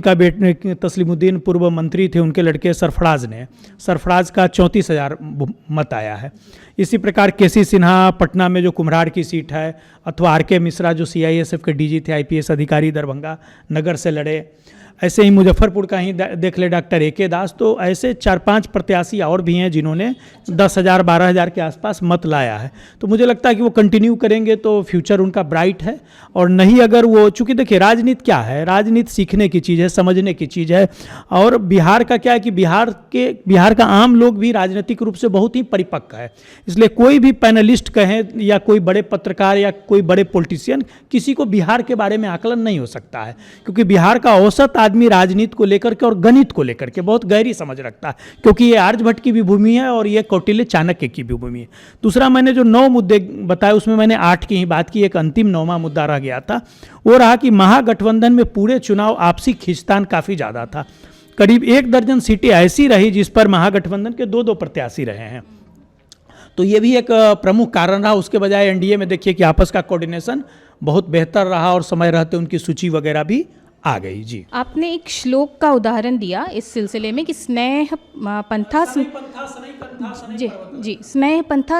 पूर्व मंत्री थे, उनके लड़के सरफराज का 34,000 मत आया है। इसी प्रकार केसी सिन्हा पटना में जो कुम्हरार की सीट है, अथवा आर के मिश्रा जो CISF के DG थे, IPS अधिकारी, दरभंगा नगर से लड़े। ऐसे ही मुजफ्फरपुर का ही देख ले डॉक्टर AK दास। तो ऐसे 4-5 प्रत्याशी और भी हैं जिन्होंने 10,000 12,000 के आसपास मत लाया है। तो मुझे लगता है कि वो कंटिन्यू करेंगे तो फ्यूचर उनका ब्राइट है। और नहीं अगर वो, चूँकि देखिए राजनीति क्या है, राजनीति सीखने की चीज़ है, समझने की चीज़ है। और बिहार का क्या है कि बिहार का आम लोग भी राजनीतिक रूप से बहुत ही परिपक्व है। इसलिए कोई भी पैनलिस्ट कहें या कोई बड़े पत्रकार या कोई बड़े पॉलिटिशियन, किसी को बिहार के बारे में आकलन नहीं हो सकता है, क्योंकि बिहार का औसत आदमी राजनीति को लेकर के और गणित को लेकर के बहुत गहरी समझ रखता है, क्योंकि ये आर्यभट्ट की भी भूमि है और ये कौटिल्य चाणक्य की भी भूमि है। दूसरा, मैंने जो 9 मुद्दे बताए उसमें मैंने 8 की ही बात की। एक अंतिम 9वां मुद्दा रह गया था, वो रहा कि महागठबंधन में पूरे चुनाव आपसी खींचतान काफ़ी ज़्यादा था। करीब 1 दर्जन सीटें ऐसी रही जिस पर महागठबंधन के 2-2 प्रत्याशी रहे हैं। तो ये भी एक प्रमुख कारण रहा। उसके बजाय एनडीए में देखिए कि आपस का कोऑर्डिनेशन बहुत बेहतर रहा और समय रहते उनकी सूची वगैरह भी आ गई। जी, आपने एक श्लोक का उदाहरण दिया इस सिलसिले में कि स्नेह पंथा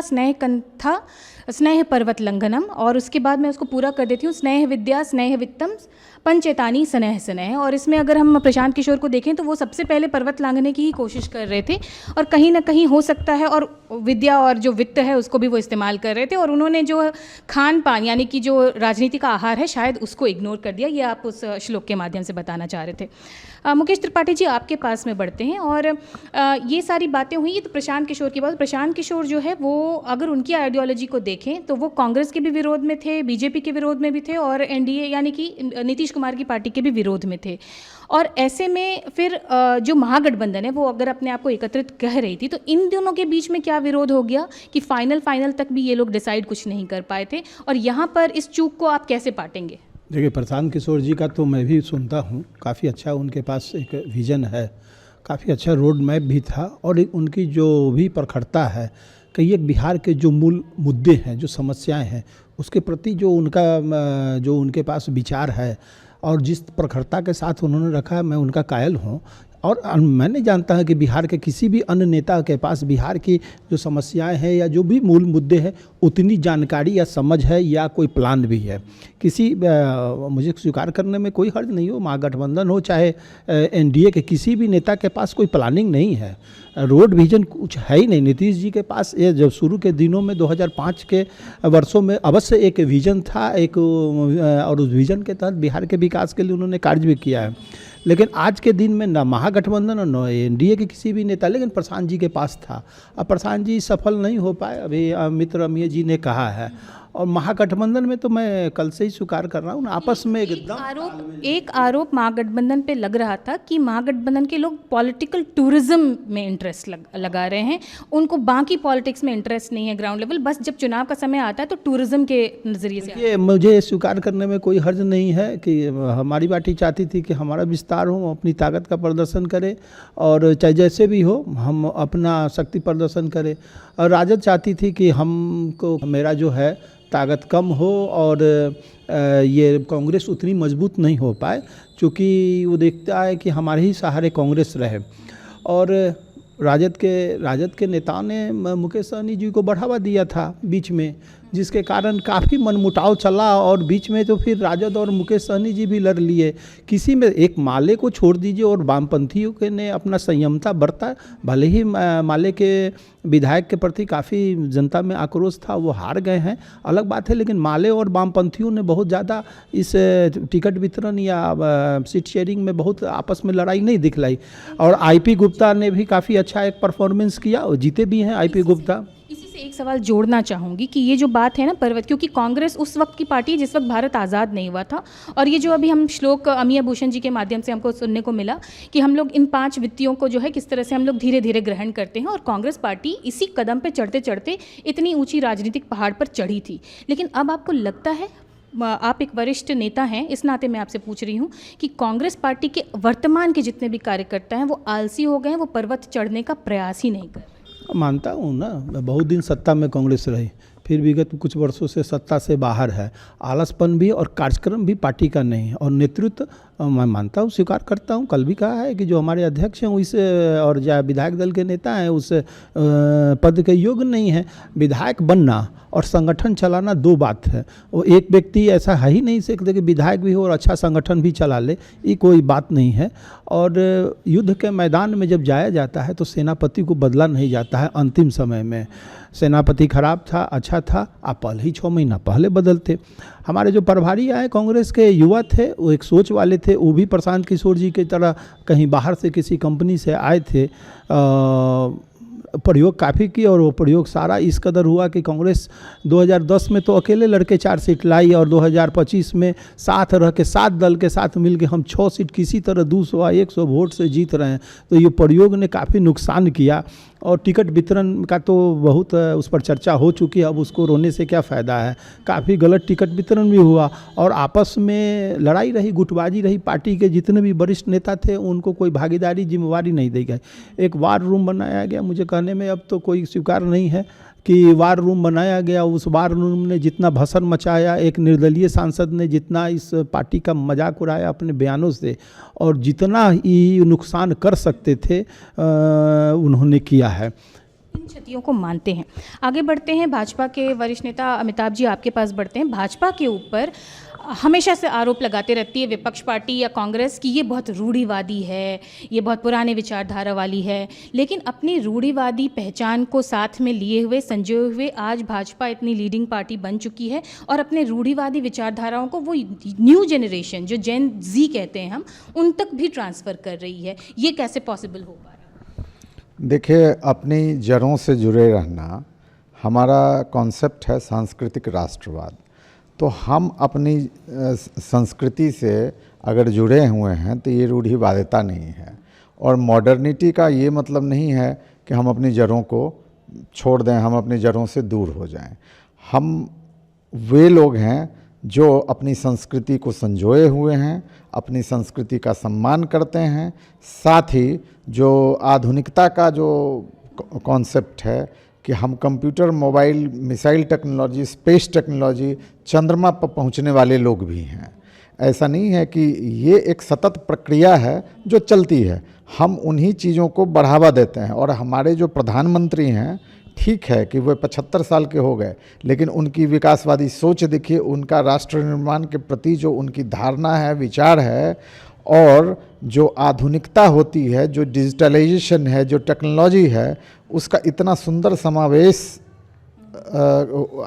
स्नेह कंथा स्नेह पर्वत लंघनम, और उसके बाद मैं उसको पूरा कर देती हूँ, स्नेह विद्या स्नेह वित्तम पंचेतानी स्नेह स्नेह। और इसमें अगर हम प्रशांत किशोर को देखें तो वो सबसे पहले पर्वत लांघने की ही कोशिश कर रहे थे और कहीं ना कहीं हो सकता है, और विद्या और जो वित्त है उसको भी वो इस्तेमाल कर रहे थे, और उन्होंने जो खान पान यानी कि जो राजनीति का आहार है शायद उसको इग्नोर कर दिया। ये आप उस श्लोक के माध्यम से बताना चाह रहे थे। मुकेश त्रिपाठी जी, आपके पास में बढ़ते हैं। और ये सारी बातें हुई, ये तो प्रशांत किशोर की बात। प्रशांत किशोर जो है वो अगर उनकी आइडियोलॉजी को देखें तो वो कांग्रेस के भी विरोध में थे, बीजेपी के विरोध में भी थे, और एनडीए यानी कि नीतीश कुमार की पार्टी के भी विरोध में थे। और ऐसे में फिर जो महागठबंधन है वो अगर अपने आप को एकत्रित कह रही थी, तो इन दोनों के बीच में क्या विरोध हो गया कि फाइनल तक भी ये लोग डिसाइड कुछ नहीं कर पाए थे। और यहाँ पर इस चूक को आप कैसे पाटेंगे? देखिए, प्रशांत किशोर जी का तो मैं भी सुनता हूँ, काफ़ी अच्छा उनके पास एक विज़न है, काफ़ी अच्छा रोड मैप भी था, और उनकी जो भी प्रखरता है कई एक बिहार के जो मूल मुद्दे हैं, जो समस्याएं हैं, उसके प्रति जो उनके पास विचार है और जिस प्रखरता के साथ उन्होंने रखा है, मैं उनका कायल हूँ। और मैं नहीं जानता है कि बिहार के किसी भी अन्य नेता के पास बिहार की जो समस्याएं हैं या जो भी मूल मुद्दे हैं उतनी जानकारी या समझ है या कोई प्लान भी है। मुझे स्वीकार करने में कोई हर्ज नहीं हो, महागठबंधन हो चाहे एनडीए के किसी भी नेता के पास कोई प्लानिंग नहीं है, रोड विजन कुछ है ही नहीं। नीतीश जी के पास ये जब शुरू के दिनों में 2005 के वर्षों में अवश्य एक विजन था, और उस विजन के तहत बिहार के विकास के लिए उन्होंने कार्य भी किया है। लेकिन आज के दिन में न महागठबंधन और न एनडीए के किसी भी नेता, लेकिन प्रशांत जी के पास था। अब प्रशांत जी सफल नहीं हो पाए, अभी मित्र अमीय जी ने कहा है। और महागठबंधन में तो मैं कल से ही स्वीकार कर रहा हूँ, आपस में एक आरोप महागठबंधन पे लग रहा था कि महागठबंधन के लोग पॉलिटिकल टूरिज्म में इंटरेस्ट लगा रहे हैं, उनको बाकी पॉलिटिक्स में इंटरेस्ट नहीं है ग्राउंड लेवल, बस जब चुनाव का समय आता है तो टूरिज्म के नज़रिए से। ये मुझे स्वीकार करने में कोई हर्ज नहीं है कि हमारी पार्टी चाहती थी कि हमारा विस्तार हो, अपनी ताकत का प्रदर्शन करे, और चाहे जैसे भी हो हम अपना शक्ति प्रदर्शन करें। और राजद चाहती थी कि हमको मेरा जो है ताकत कम हो और ये कांग्रेस उतनी मजबूत नहीं हो पाए, क्योंकि वो देखता है कि हमारे ही सहारे कांग्रेस रहे। और राजद के नेताओं ने मुकेश सहनी जी को बढ़ावा दिया था बीच में, जिसके कारण काफ़ी मनमुटाव चला, और बीच में तो फिर राजद और मुकेश सहनी जी भी लड़ लिए। किसी में एक माले को छोड़ दीजिए और वामपंथियों के ने अपना संयमता बरता, भले ही माले के विधायक के प्रति काफ़ी जनता में आक्रोश था, वो हार गए हैं, अलग बात है, लेकिन माले और वामपंथियों ने बहुत ज़्यादा इस टिकट वितरण या सीट शेयरिंग में बहुत आपस में लड़ाई नहीं दिखलाई। और आईपी गुप्ता ने भी काफ़ी अच्छा एक परफॉर्मेंस किया और जीते भी हैं आईपी गुप्ता। इसी से एक सवाल जोड़ना चाहूँगी कि ये जो बात है ना पर्वत, क्योंकि कांग्रेस उस वक्त की पार्टी है जिस वक्त भारत आज़ाद नहीं हुआ था, और ये जो अभी हम श्लोक अमीय भूषण जी के माध्यम से हमको सुनने को मिला कि हम लोग इन 5 वित्तियों को जो है किस तरह से हम लोग धीरे धीरे ग्रहण करते हैं, और कांग्रेस पार्टी इसी कदम पे चढ़ते चढ़ते इतनी ऊंची राजनीतिक पहाड़ पर चढ़ी थी। लेकिन अब आपको लगता है, आप एक वरिष्ठ नेता हैं, इस नाते मैं आपसे पूछ रही हूँ कि कांग्रेस पार्टी के वर्तमान के जितने भी कार्यकर्ता हैं वो आलसी हो गए हैं, वो पर्वत चढ़ने का प्रयास ही नहीं कर रहे? मानता हूँ ना, बहुत दिन सत्ता में कांग्रेस रही, फिर विगत कुछ वर्षों से सत्ता से बाहर है। आलसपन भी और कार्यक्रम भी पार्टी का नहीं है, और नेतृत्व मैं मानता हूँ, स्वीकार करता हूँ, कल भी कहा है कि जो हमारे अध्यक्ष हैं उस और जो विधायक दल के नेता हैं उस पद के योग्य नहीं है। विधायक बनना और संगठन चलाना दो बात है। वो एक व्यक्ति ऐसा है ही नहीं सकते कि विधायक भी हो और अच्छा संगठन भी चला ले, ये कोई बात नहीं है। और युद्ध के मैदान में जब जाया जाता है तो सेनापति को बदला नहीं जाता है अंतिम समय में। सेनापति खराब था, अच्छा था, आप पहले ही 6 महीना पहले बदलते। हमारे जो प्रभारी आए कांग्रेस के युवा थे, वो एक सोच वाले थे, वो भी प्रशांत किशोर जी की तरह कहीं बाहर से किसी कंपनी से आए थे। प्रयोग काफ़ी की, और वो प्रयोग सारा इस कदर हुआ कि कांग्रेस 2010 में तो अकेले लड़के 4 सीट लाई, और 2025 में साथ रह के 7 दल के साथ मिल के हम 6 सीट किसी तरह 200-100 वोट से जीत रहे हैं। तो ये प्रयोग ने काफ़ी नुकसान किया। और टिकट वितरण का तो बहुत उस पर चर्चा हो चुकी है, अब उसको रोने से क्या फ़ायदा है। काफ़ी गलत टिकट वितरण भी हुआ, और आपस में लड़ाई रही, गुटबाजी रही। पार्टी के जितने भी वरिष्ठ नेता थे उनको कोई भागीदारी जिम्मेवारी नहीं दी गई। एक वार रूम बनाया गया, मुझे कहने में अब तो कोई स्वीकार नहीं है कि वार रूम बनाया गया। उस वार रूम ने जितना भसड़ मचाया, एक निर्दलीय सांसद ने जितना इस पार्टी का मजाक उड़ाया अपने बयानों से, और जितना ही नुकसान कर सकते थे उन्होंने किया है। इन क्षतियों को मानते हैं। आगे बढ़ते हैं, भाजपा के वरिष्ठ नेता अमिताभ जी आपके पास बढ़ते हैं। भाजपा के ऊपर हमेशा से आरोप लगाते रहती है विपक्ष पार्टी या कांग्रेस कि ये बहुत रूढ़िवादी है, ये बहुत पुराने विचारधारा वाली है। लेकिन अपनी रूढ़िवादी पहचान को साथ में लिए हुए, संजोए हुए आज भाजपा इतनी लीडिंग पार्टी बन चुकी है, और अपने रूढ़िवादी विचारधाराओं को वो न्यू जनरेशन जो जेन जी कहते हैं हम, उन तक भी ट्रांसफ़र कर रही है। ये कैसे पॉसिबल हो पा रहा? देखिए, अपनी जड़ों से जुड़े रहना हमारा कॉन्सेप्ट है सांस्कृतिक राष्ट्रवाद। तो हम अपनी संस्कृति से अगर जुड़े हुए हैं तो ये रूढ़िवादिता नहीं है। और मॉडर्निटी का ये मतलब नहीं है कि हम अपनी जड़ों को छोड़ दें, हम अपनी जड़ों से दूर हो जाएं। हम वे लोग हैं जो अपनी संस्कृति को संजोए हुए हैं, अपनी संस्कृति का सम्मान करते हैं, साथ ही जो आधुनिकता का जो कॉन्सेप्ट है कि हम computer, mobile, missile technology, space technology, चंद्रमा पर पहुंचने वाले लोग भी हैं। ऐसा नहीं है कि ये एक सतत प्रक्रिया है जो चलती है, हम उन्हीं चीज़ों को बढ़ावा देते हैं। और हमारे जो प्रधानमंत्री हैं, ठीक है कि वो 75 साल के हो गए, लेकिन उनकी विकासवादी सोच देखिए, उनका राष्ट्र निर्माण के प्रति जो उनकी धारणा है, विचार है, और जो आधुनिकता होती है, जो डिजिटलाइजेशन है, जो टेक्नोलॉजी है, उसका इतना सुंदर समावेश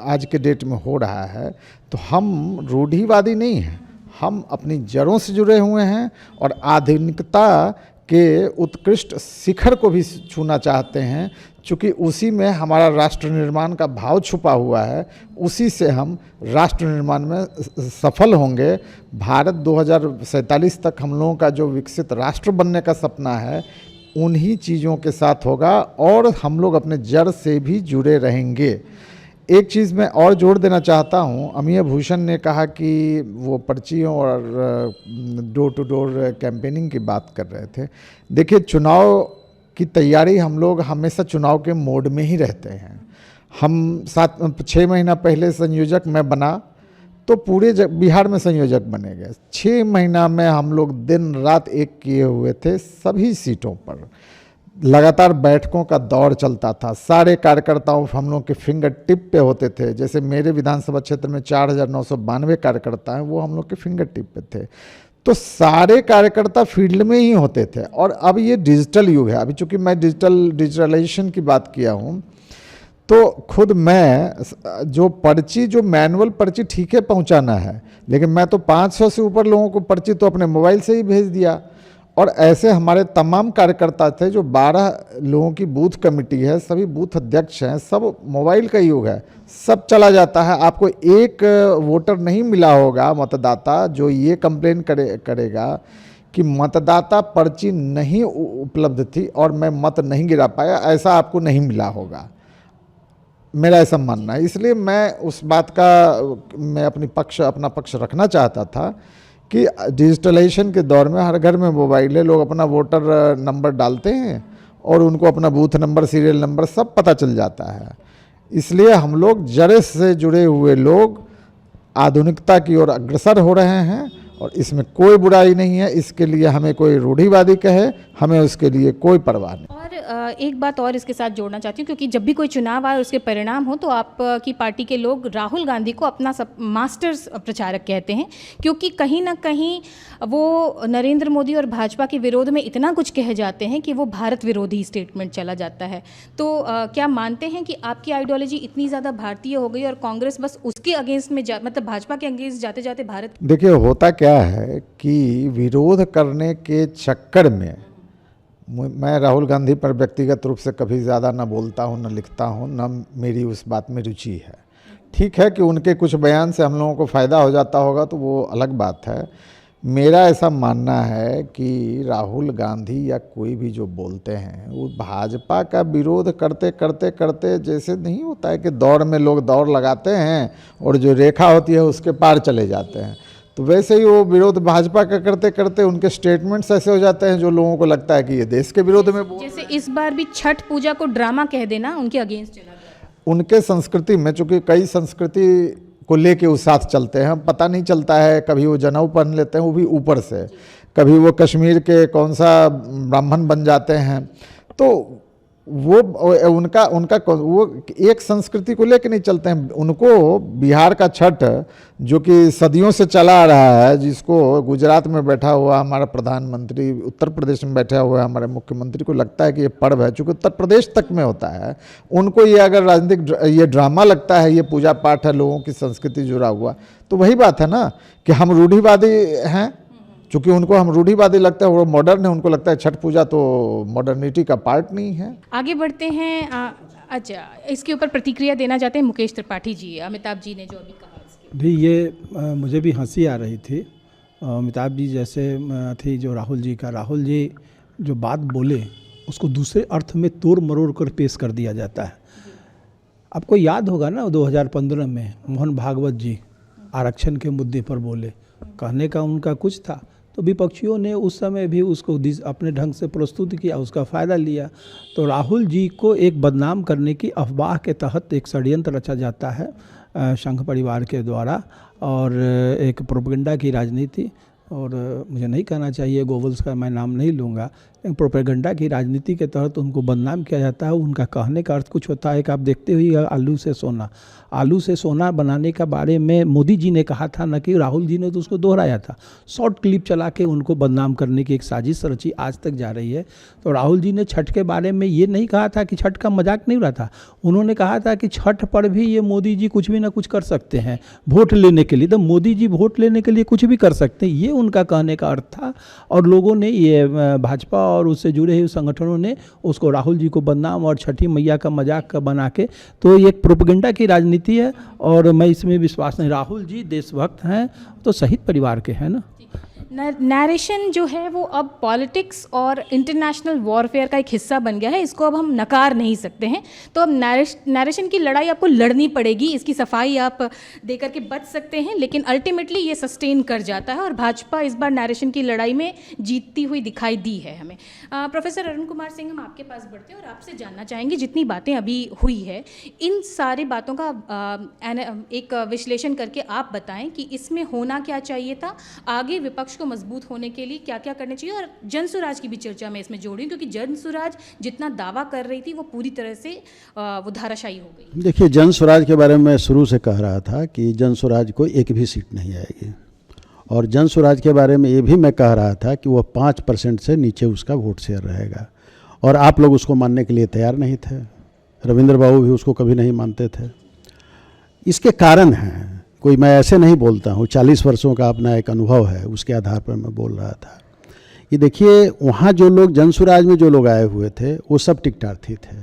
आज के डेट में हो रहा है। तो हम रूढ़िवादी नहीं हैं, हम अपनी जड़ों से जुड़े हुए हैं और आधुनिकता के उत्कृष्ट शिखर को भी छूना चाहते हैं, चूँकि उसी में हमारा राष्ट्र निर्माण का भाव छुपा हुआ है, उसी से हम राष्ट्र निर्माण में सफल होंगे। भारत 2047 तक हम लोगों का जो विकसित राष्ट्र बनने का सपना है, उन्हीं चीज़ों के साथ होगा और हम लोग अपने जड़ से भी जुड़े रहेंगे। एक चीज़ मैं और जोड़ देना चाहता हूँ, अमिय भूषण ने कहा कि वो पर्चियों और डोर टू डोर कैंपेनिंग की बात कर रहे थे। देखिए, चुनाव की तैयारी हम लोग हमेशा चुनाव के मोड में ही रहते हैं। हम 6 महीना पहले संयोजक मैं बना तो पूरे बिहार में संयोजक बने गए। 6 महीना में हम लोग दिन रात एक किए हुए थे, सभी सीटों पर लगातार बैठकों का दौर चलता था। सारे कार्यकर्ताओं हम लोग के फिंगर टिप पे होते थे। जैसे मेरे विधानसभा क्षेत्र में 4992 कार्यकर्ता हैं, वो हम लोग के फिंगर टिप पे थे। तो सारे कार्यकर्ता फील्ड में ही होते थे। और अब ये डिजिटल युग है। अभी चूंकि मैं डिजिटलाइजेशन की बात किया हूँ, तो खुद मैं जो मैनुअल पर्ची ठीक है पहुँचाना है, लेकिन मैं तो 500 से ऊपर लोगों को पर्ची तो अपने मोबाइल से ही भेज दिया। और ऐसे हमारे तमाम कार्यकर्ता थे, जो 12 लोगों की बूथ कमेटी है, सभी बूथ अध्यक्ष हैं, सब मोबाइल का युग है, सब चला जाता है। आपको एक वोटर नहीं मिला होगा, मतदाता, जो ये कंप्लेन करेगा कि मतदाता पर्ची नहीं उपलब्ध थी और मैं मत नहीं गिरा पाया, ऐसा आपको नहीं मिला होगा। मेरा ऐसा मानना है। इसलिए मैं उस बात का मैं अपना पक्ष रखना चाहता था कि डिजिटलाइजेशन के दौर में हर घर में मोबाइल है, लोग अपना वोटर नंबर डालते हैं और उनको अपना बूथ नंबर, सीरियल नंबर सब पता चल जाता है। इसलिए हम लोग जड़े से जुड़े हुए लोग आधुनिकता की ओर अग्रसर हो रहे हैं और इसमें कोई बुराई नहीं है। इसके लिए हमें कोई रूढ़िवादी कहे, हमें उसके लिए कोई परवाह नहीं। और एक बात और इसके साथ जोड़ना चाहती हूँ, क्योंकि जब भी कोई चुनाव आए और उसके परिणाम हो तो आपकी पार्टी के लोग राहुल गांधी को अपना मास्टर प्रचारक कहते हैं, क्योंकि कहीं ना कहीं वो नरेंद्र मोदी और भाजपा के विरोध में इतना कुछ कह जाते हैं कि वो भारत विरोधी स्टेटमेंट चला जाता है। तो क्या मानते हैं कि आपकी आइडियोलॉजी इतनी ज़्यादा भारतीय हो गई और कांग्रेस बस उसके अगेंस्ट में मतलब भाजपा के अगेंस्ट जाते जाते भारत। देखिए, होता क्या है कि विरोध करने के चक्कर में मैं राहुल गांधी पर व्यक्तिगत रूप से कभी ज़्यादा ना बोलता हूँ, ना लिखता हूँ, ना मेरी उस बात में रुचि है। ठीक है कि उनके कुछ बयान से हम लोगों को फ़ायदा हो जाता होगा तो वो अलग बात है। मेरा ऐसा मानना है कि राहुल गांधी या कोई भी जो बोलते हैं, वो भाजपा का विरोध करते करते करते, जैसे नहीं होता है कि दौड़ में लोग दौड़ लगाते हैं और जो रेखा होती है उसके पार चले जाते हैं, तो वैसे ही वो विरोध भाजपा का करते करते उनके स्टेटमेंट्स ऐसे हो जाते हैं जो लोगों को लगता है कि ये देश के विरोध में बोल। जैसे इस बार भी छठ पूजा को ड्रामा कह देना उनके अगेंस्ट चला गया। उनके संस्कृति में, चूंकि कई संस्कृति को लेके वो साथ चलते हैं, पता नहीं चलता है। कभी वो जनेऊ पहन लेते हैं, वो भी ऊपर से, कभी वो कश्मीर के कौन सा ब्राह्मण बन जाते हैं। तो वो वो एक संस्कृति को लेके नहीं चलते हैं। उनको बिहार का छठ, जो कि सदियों से चला आ रहा है, जिसको गुजरात में बैठा हुआ हमारा प्रधानमंत्री, उत्तर प्रदेश में बैठा हुआ हमारे मुख्यमंत्री को लगता है कि ये पर्व है, चूँकि उत्तर प्रदेश तक में होता है, उनको ये अगर राजनीतिक ये ड्रामा लगता है, ये पूजा पाठ है, लोगों की संस्कृति जुड़ा हुआ, तो वही बात है ना कि हम रूढ़िवादी हैं। चूँकि उनको हम रूढ़िवादी लगता है, वो मॉडर्न है, उनको लगता है छठ पूजा तो मॉडर्निटी का पार्ट नहीं है। आगे बढ़ते हैं। अच्छा, इसके ऊपर प्रतिक्रिया देना चाहते हैं मुकेश त्रिपाठी जी। अमिताभ जी ने जो अभी कहा इसके भी ये मुझे भी हंसी आ रही थी। अमिताभ जी जैसे थी जो राहुल जी जो बात बोले उसको दूसरे अर्थ में तोड़ मरोड़ कर पेश कर दिया जाता है। आपको याद होगा ना, 2015 में मोहन भागवत जी आरक्षण के मुद्दे पर बोले, कहने का उनका कुछ था, तो विपक्षियों ने उस समय भी उसको अपने ढंग से प्रस्तुत किया, उसका फ़ायदा लिया। तो राहुल जी को एक बदनाम करने की अफवाह के तहत एक षड्यंत्र रचा जाता है संघ परिवार के द्वारा, और एक प्रोपेगेंडा की राजनीति, और मुझे नहीं कहना चाहिए, गोवल्स का मैं नाम नहीं लूँगा, प्रोपेगेंडा की राजनीति के तहत उनको बदनाम किया जाता है। उनका कहने का अर्थ कुछ होता है कि आप देखते हुए आलू से सोना बनाने के बारे में मोदी जी ने कहा था, न कि राहुल जी ने तो उसको दोहराया था। शॉर्ट क्लिप चला के उनको बदनाम करने की एक साजिश रची आज तक जा रही है। तो राहुल जी ने छठ के बारे में ये नहीं कहा था कि छठ का मजाक नहीं उड़ा था, उन्होंने कहा था कि छठ पर भी ये मोदी जी कुछ भी ना कुछ कर सकते हैं वोट लेने के लिए, तो मोदी जी वोट लेने के लिए कुछ भी कर सकते हैं, ये उनका कहने का अर्थ था। और लोगों ने, ये भाजपा और उससे जुड़े हुए संगठनों ने उसको राहुल जी को बदनाम और छठी मैया का मजाक का बना के, तो ये प्रोपेगेंडा की राजनीति है और मैं इसमें विश्वास नहीं। राहुल जी देशभक्त हैं तो शहीद परिवार के हैं ना। नैरेशन जो है वो अब पॉलिटिक्स और इंटरनेशनल वॉरफेयर का एक हिस्सा बन गया है, इसको अब हम नकार नहीं सकते हैं। तो अब नैरेशन की लड़ाई आपको लड़नी पड़ेगी, इसकी सफाई आप देकर के बच सकते हैं, लेकिन अल्टीमेटली ये सस्टेन कर जाता है और भाजपा इस बार नैरेशन की लड़ाई में जीतती हुई दिखाई दी है हमें। प्रोफेसर अरुण कुमार सिंह, हम आपके पास बढ़ते हैं और आपसे जानना चाहेंगे, जितनी बातें अभी हुई है इन सारी बातों का एक विश्लेषण करके आप बताएं कि इसमें होना क्या चाहिए था, आगे विपक्ष को मजबूत होने के लिए क्या क्या करना चाहिए, और जन स्वराज की भी चर्चा मैं इसमें जोड़ी, क्योंकि जन स्वराज जितना दावा कर रही थी वो पूरी तरह से वो धाराशायी हो गई। देखिए, जन स्वराज के बारे में मैं शुरू से कह रहा था कि जन स्वराज को एक भी सीट नहीं आएगी, और जन स्वराज के बारे में ये भी मैं कह रहा था कि वो 5% से नीचे उसका वोट शेयर रहेगा, और आप लोग उसको मानने के लिए तैयार नहीं थे। रविंद्र बाबू भी उसको कभी नहीं मानते थे। इसके कारण हैं, कोई मैं ऐसे नहीं बोलता हूँ, 40 वर्षों का अपना एक अनुभव है, उसके आधार पर मैं बोल रहा था कि देखिए, वहाँ जो लोग जन स्वराज में जो लोग आए हुए थे वो सब टिकटार्थी थे।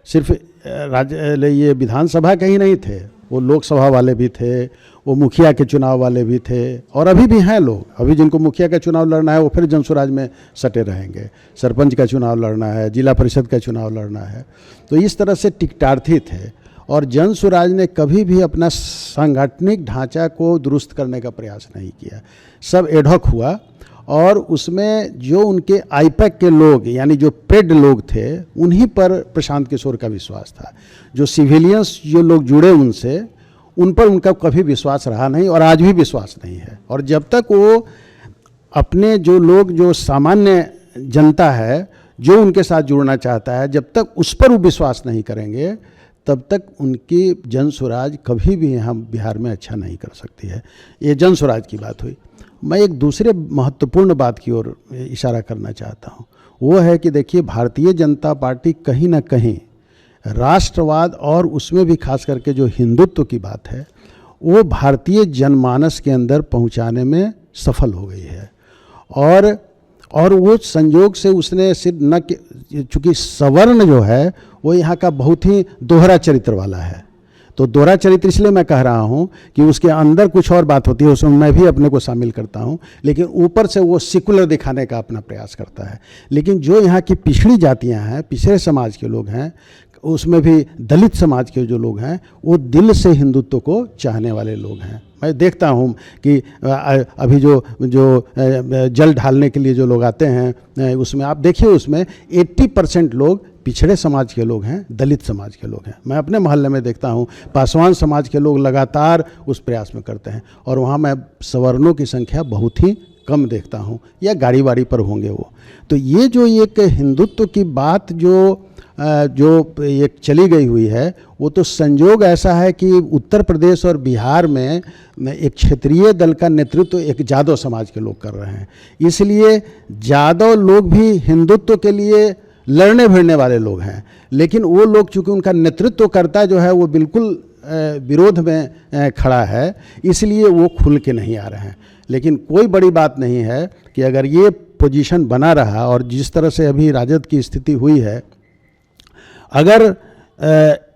सिर्फ ये विधानसभा के ही नहीं थे, वो लोकसभा वाले भी थे, वो मुखिया के चुनाव वाले भी थे, और अभी भी हैं लोग। अभी जिनको मुखिया का चुनाव लड़ना है वो फिर जन स्वराज में सटे रहेंगे, सरपंच का चुनाव लड़ना है, जिला परिषद का चुनाव लड़ना है। तो इस तरह से टिकटार्थी थे, और जन स्वराज ने कभी भी अपना सांगठनिक ढांचा को दुरुस्त करने का प्रयास नहीं किया। सब एडहॉक हुआ, और उसमें जो उनके आईपैक के लोग, यानी जो पेड लोग थे, उन्हीं पर प्रशांत किशोर का विश्वास था। जो सिविलियंस जो लोग जुड़े उनसे, उन पर उनका कभी विश्वास रहा नहीं, और आज भी विश्वास नहीं है। और जब तक वो अपने जो लोग, जो सामान्य जनता है जो उनके साथ जुड़ना चाहता है, जब तक उस पर वो विश्वास नहीं करेंगे, तब तक उनकी जन स्वराज कभी भी यहाँ बिहार में अच्छा नहीं कर सकती है। ये जन स्वराज की बात हुई। मैं एक दूसरे महत्वपूर्ण बात की ओर इशारा करना चाहता हूँ, वो है कि देखिए, भारतीय जनता पार्टी कहीं ना कहीं राष्ट्रवाद, और उसमें भी खास करके जो हिंदुत्व की बात है, वो भारतीय जनमानस के अंदर पहुँचाने में सफल हो गई है। और वो संयोग से उसने सिर्फ न, चूँकि सवर्ण जो है वो यहाँ का बहुत ही दोहरा चरित्र वाला है। तो दोहरा चरित्र इसलिए मैं कह रहा हूँ कि उसके अंदर कुछ और बात होती है, उसमें मैं भी अपने को शामिल करता हूँ, लेकिन ऊपर से वो सेकुलर दिखाने का अपना प्रयास करता है। लेकिन जो यहाँ की पिछड़ी जातियाँ हैं, पिछड़े समाज के लोग हैं, उसमें भी दलित समाज के जो लोग हैं, वो दिल से हिंदुत्व को चाहने वाले लोग हैं। मैं देखता हूँ कि अभी जो जल ढालने के लिए जो लोग आते हैं, उसमें आप देखिए, उसमें 80% लोग पिछड़े समाज के लोग हैं, दलित समाज के लोग हैं। मैं अपने मोहल्ले में देखता हूँ, पासवान समाज के लोग लगातार उस प्रयास में करते हैं, और वहाँ मैं सवर्णों की संख्या बहुत ही कम देखता हूँ, या गाड़ी वाड़ी पर होंगे वो। तो ये जो एक हिंदुत्व की बात जो एक चली गई हुई है, वो तो संयोग ऐसा है कि उत्तर प्रदेश और बिहार में एक क्षेत्रीय दल का नेतृत्व एक यादव समाज के लोग कर रहे हैं। इसलिए यादव लोग भी हिंदुत्व के लिए लड़ने भिड़ने वाले लोग हैं, लेकिन वो लोग चूँकि उनका नेतृत्व करता जो है वो बिल्कुल विरोध में खड़ा है, इसलिए वो खुल के नहीं आ रहे हैं। लेकिन कोई बड़ी बात नहीं है कि अगर ये पोजीशन बना रहा, और जिस तरह से अभी राजद की स्थिति हुई है, अगर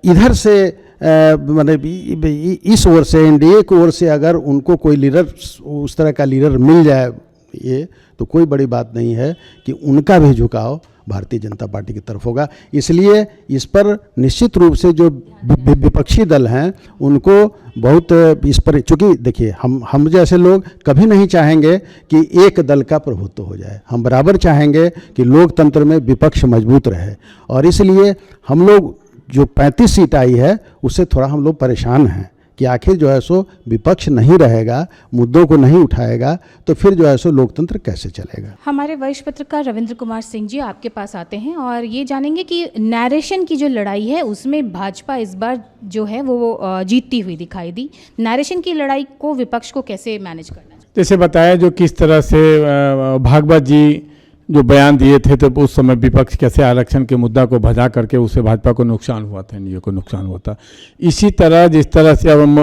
इधर से मतलब इस ओर से, एनडीए की ओर से अगर उनको कोई लीडर, उस तरह का लीडर मिल जाए, ये तो कोई बड़ी बात नहीं है कि उनका भी झुकाव भारतीय जनता पार्टी की तरफ होगा। इसलिए इस पर निश्चित रूप से जो विपक्षी दल हैं उनको बहुत इस पर, चूँकि देखिए हम जैसे लोग कभी नहीं चाहेंगे कि एक दल का प्रभुत्व हो जाए, हम बराबर चाहेंगे कि लोकतंत्र में विपक्ष मजबूत रहे। और इसलिए हम लोग जो 35 सीट आई है उससे थोड़ा हम लोग परेशान हैं कि आखिर जो है सो विपक्ष नहीं रहेगा, मुद्दों को नहीं उठाएगा, तो फिर जो है सो लोकतंत्र कैसे चलेगा। हमारे वरिष्ठ पत्रकार रविंद्र कुमार सिंह जी आपके पास आते हैं और ये जानेंगे कि नैरेशन की जो लड़ाई है उसमें भाजपा इस बार जो है वो जीतती हुई दिखाई दी। नैरेशन की लड़ाई को विपक्ष को कैसे मैनेज करना चाहिए? जैसे बताया जो किस तरह से भागवत जी जो बयान दिए थे तो उस समय विपक्ष कैसे आरक्षण के मुद्दा को भजा करके उससे भाजपा को नुकसान हुआ था, एनडीए को नुकसान हुआ था। इसी तरह जिस तरह से अब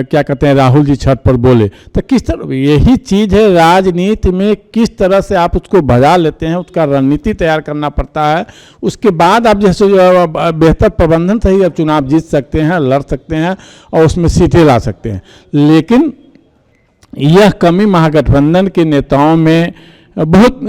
क्या कहते हैं राहुल जी छत पर बोले, तो किस तरह यही चीज़ है राजनीति में, किस तरह से आप उसको भजा लेते हैं, उसका रणनीति तैयार करना पड़ता है। उसके बाद आप जैसे बेहतर प्रबंधन से ही आप चुनाव जीत सकते हैं, लड़ सकते हैं और उसमें सीटें ला सकते हैं। लेकिन यह कमी महागठबंधन के नेताओं में बहुत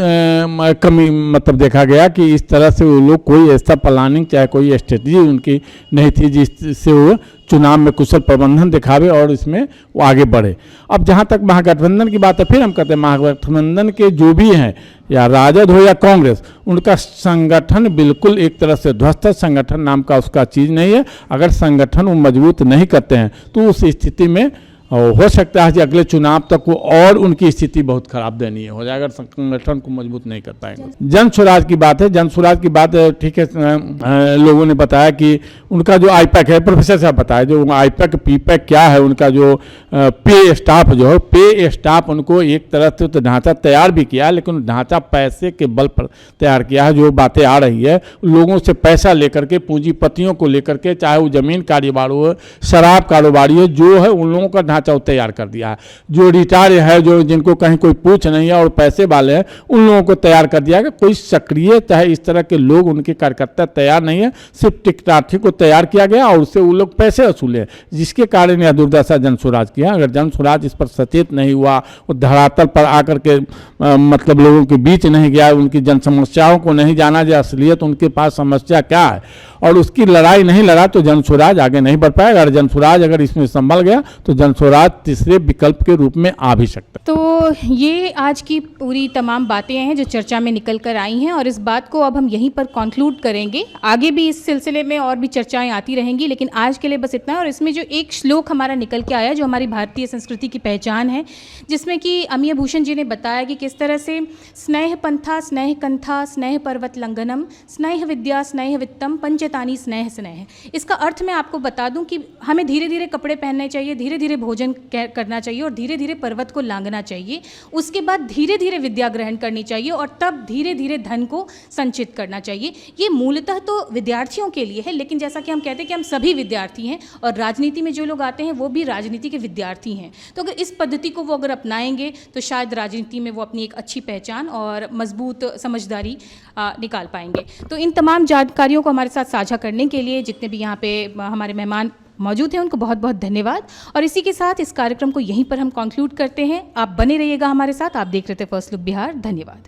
कमी मतलब देखा गया कि इस तरह से वो लोग कोई ऐसा प्लानिंग चाहे कोई स्ट्रेटजी उनकी नहीं थी जिससे वो चुनाव में कुशल प्रबंधन दिखावे और इसमें वो आगे बढ़े। अब जहाँ तक महागठबंधन की बात है, फिर हम कहते हैं महागठबंधन के जो भी हैं, या राजद हो या कांग्रेस, उनका संगठन बिल्कुल एक तरह से ध्वस्त, संगठन नाम का उसका चीज़ नहीं है। अगर संगठन वो मजबूत नहीं करते हैं तो उस स्थिति में हो सकता है कि अगले चुनाव तक वो और उनकी स्थिति बहुत खराब दयनीय हो जाए अगर संगठन को मजबूत नहीं कर पाएंगे। जन स्वराज की बात है, जन स्वराज की बात ठीक है, लोगों ने बताया कि उनका जो आईपैक है, प्रोफेसर साहब बताया जो आईपैक पीपैक क्या है, उनका जो पे स्टाफ जो है, पे स्टाफ उनको एक तरह से तो ढांचा तैयार भी किया, लेकिन ढांचा पैसे के बल पर तैयार किया है। जो बातें आ रही है लोगों से पैसा लेकर के, पूंजीपतियों को लेकर के, चाहे वो जमीन कारोबार हो, शराब कारोबारी हो, जो है उन लोगों का ढांचा तैयार कर दिया है। जो रिटायर है, जो जिनको कहीं कोई पूछ नहीं है और पैसे वाले हैं, उन लोगों को तैयार कर दिया है। कोई सक्रिय चाहे इस तरह के लोग उनके कार्यकर्ता तैयार नहीं है, सिर्फ टिकटार्थी को तैयार किया गया और उससे वो लोग पैसे वसूले, जिसके कारण यह दुर्दशा जन स्वराज की है। अगर जन स्वराज इस पर सचेत नहीं हुआ, वो धरातल पर आकर के मतलब लोगों के बीच नहीं गया, उनकी जन समस्याओं को नहीं जाना, जो असलियत उनके पास समस्या क्या है और उसकी लड़ाई नहीं लड़ा, तो जन स्वराज आगे नहीं बढ़ पाएगा। अगर जन स्वराज अगर इसमें संभल गया तो जन स्वराज तीसरे विकल्प के रूप में आ भी सकता है। तो ये आज की पूरी तमाम बातें हैं जो चर्चा में निकल कर आई हैं और इस बात को अब हम यहीं पर कंक्लूड करेंगे। आगे भी इस सिलसिले में और भी चर्चाएं आती रहेंगी, लेकिन आज के लिए बस इतना है। और इसमें जो एक श्लोक हमारा निकल के आया जो हमारी भारतीय संस्कृति की पहचान है, जिसमें कि अमिय भूषण जी ने बताया कि किस तरह से स्नेह पंथा स्नेह कंथा स्नेह पर्वत लंघनम स्नेह विद्या स्नेह वित्तम पंचतानी स्नेह स्नेह। इसका अर्थ मैं आपको बता दूं कि हमें धीरे धीरे कपड़े पहनने चाहिए, धीरे धीरे भोजन करना चाहिए और धीरे धीरे पर्वत को लांघना चाहिए। उसके बाद धीरे धीरे विद्या ग्रहण करनी चाहिए और तब धीरे धीरे धन को संचित करना चाहिए। ये मूलतः तो विद्यार्थियों के लिए है, लेकिन जैसा कि हम कहते हैं कि हम सभी विद्यार्थी हैं और राजनीति में जो लोग आते हैं वो भी राजनीति के विद्यार्थी हैं। तो अगर इस पद्धति को वो अगर अपनाएंगे तो शायद राजनीति में वो अपनी एक अच्छी पहचान और मजबूत समझदारी निकाल पाएंगे। तो इन तमाम जानकारियों को हमारे साथ साझा करने के लिए जितने भी यहाँ पे हमारे मेहमान मौजूद हैं उनको बहुत बहुत धन्यवाद। और इसी के साथ इस कार्यक्रम को यहीं पर हम कंक्लूड करते हैं। आप बने रहिएगा हमारे साथ। आप देख रहे थे फर्स्ट लुक बिहार। धन्यवाद।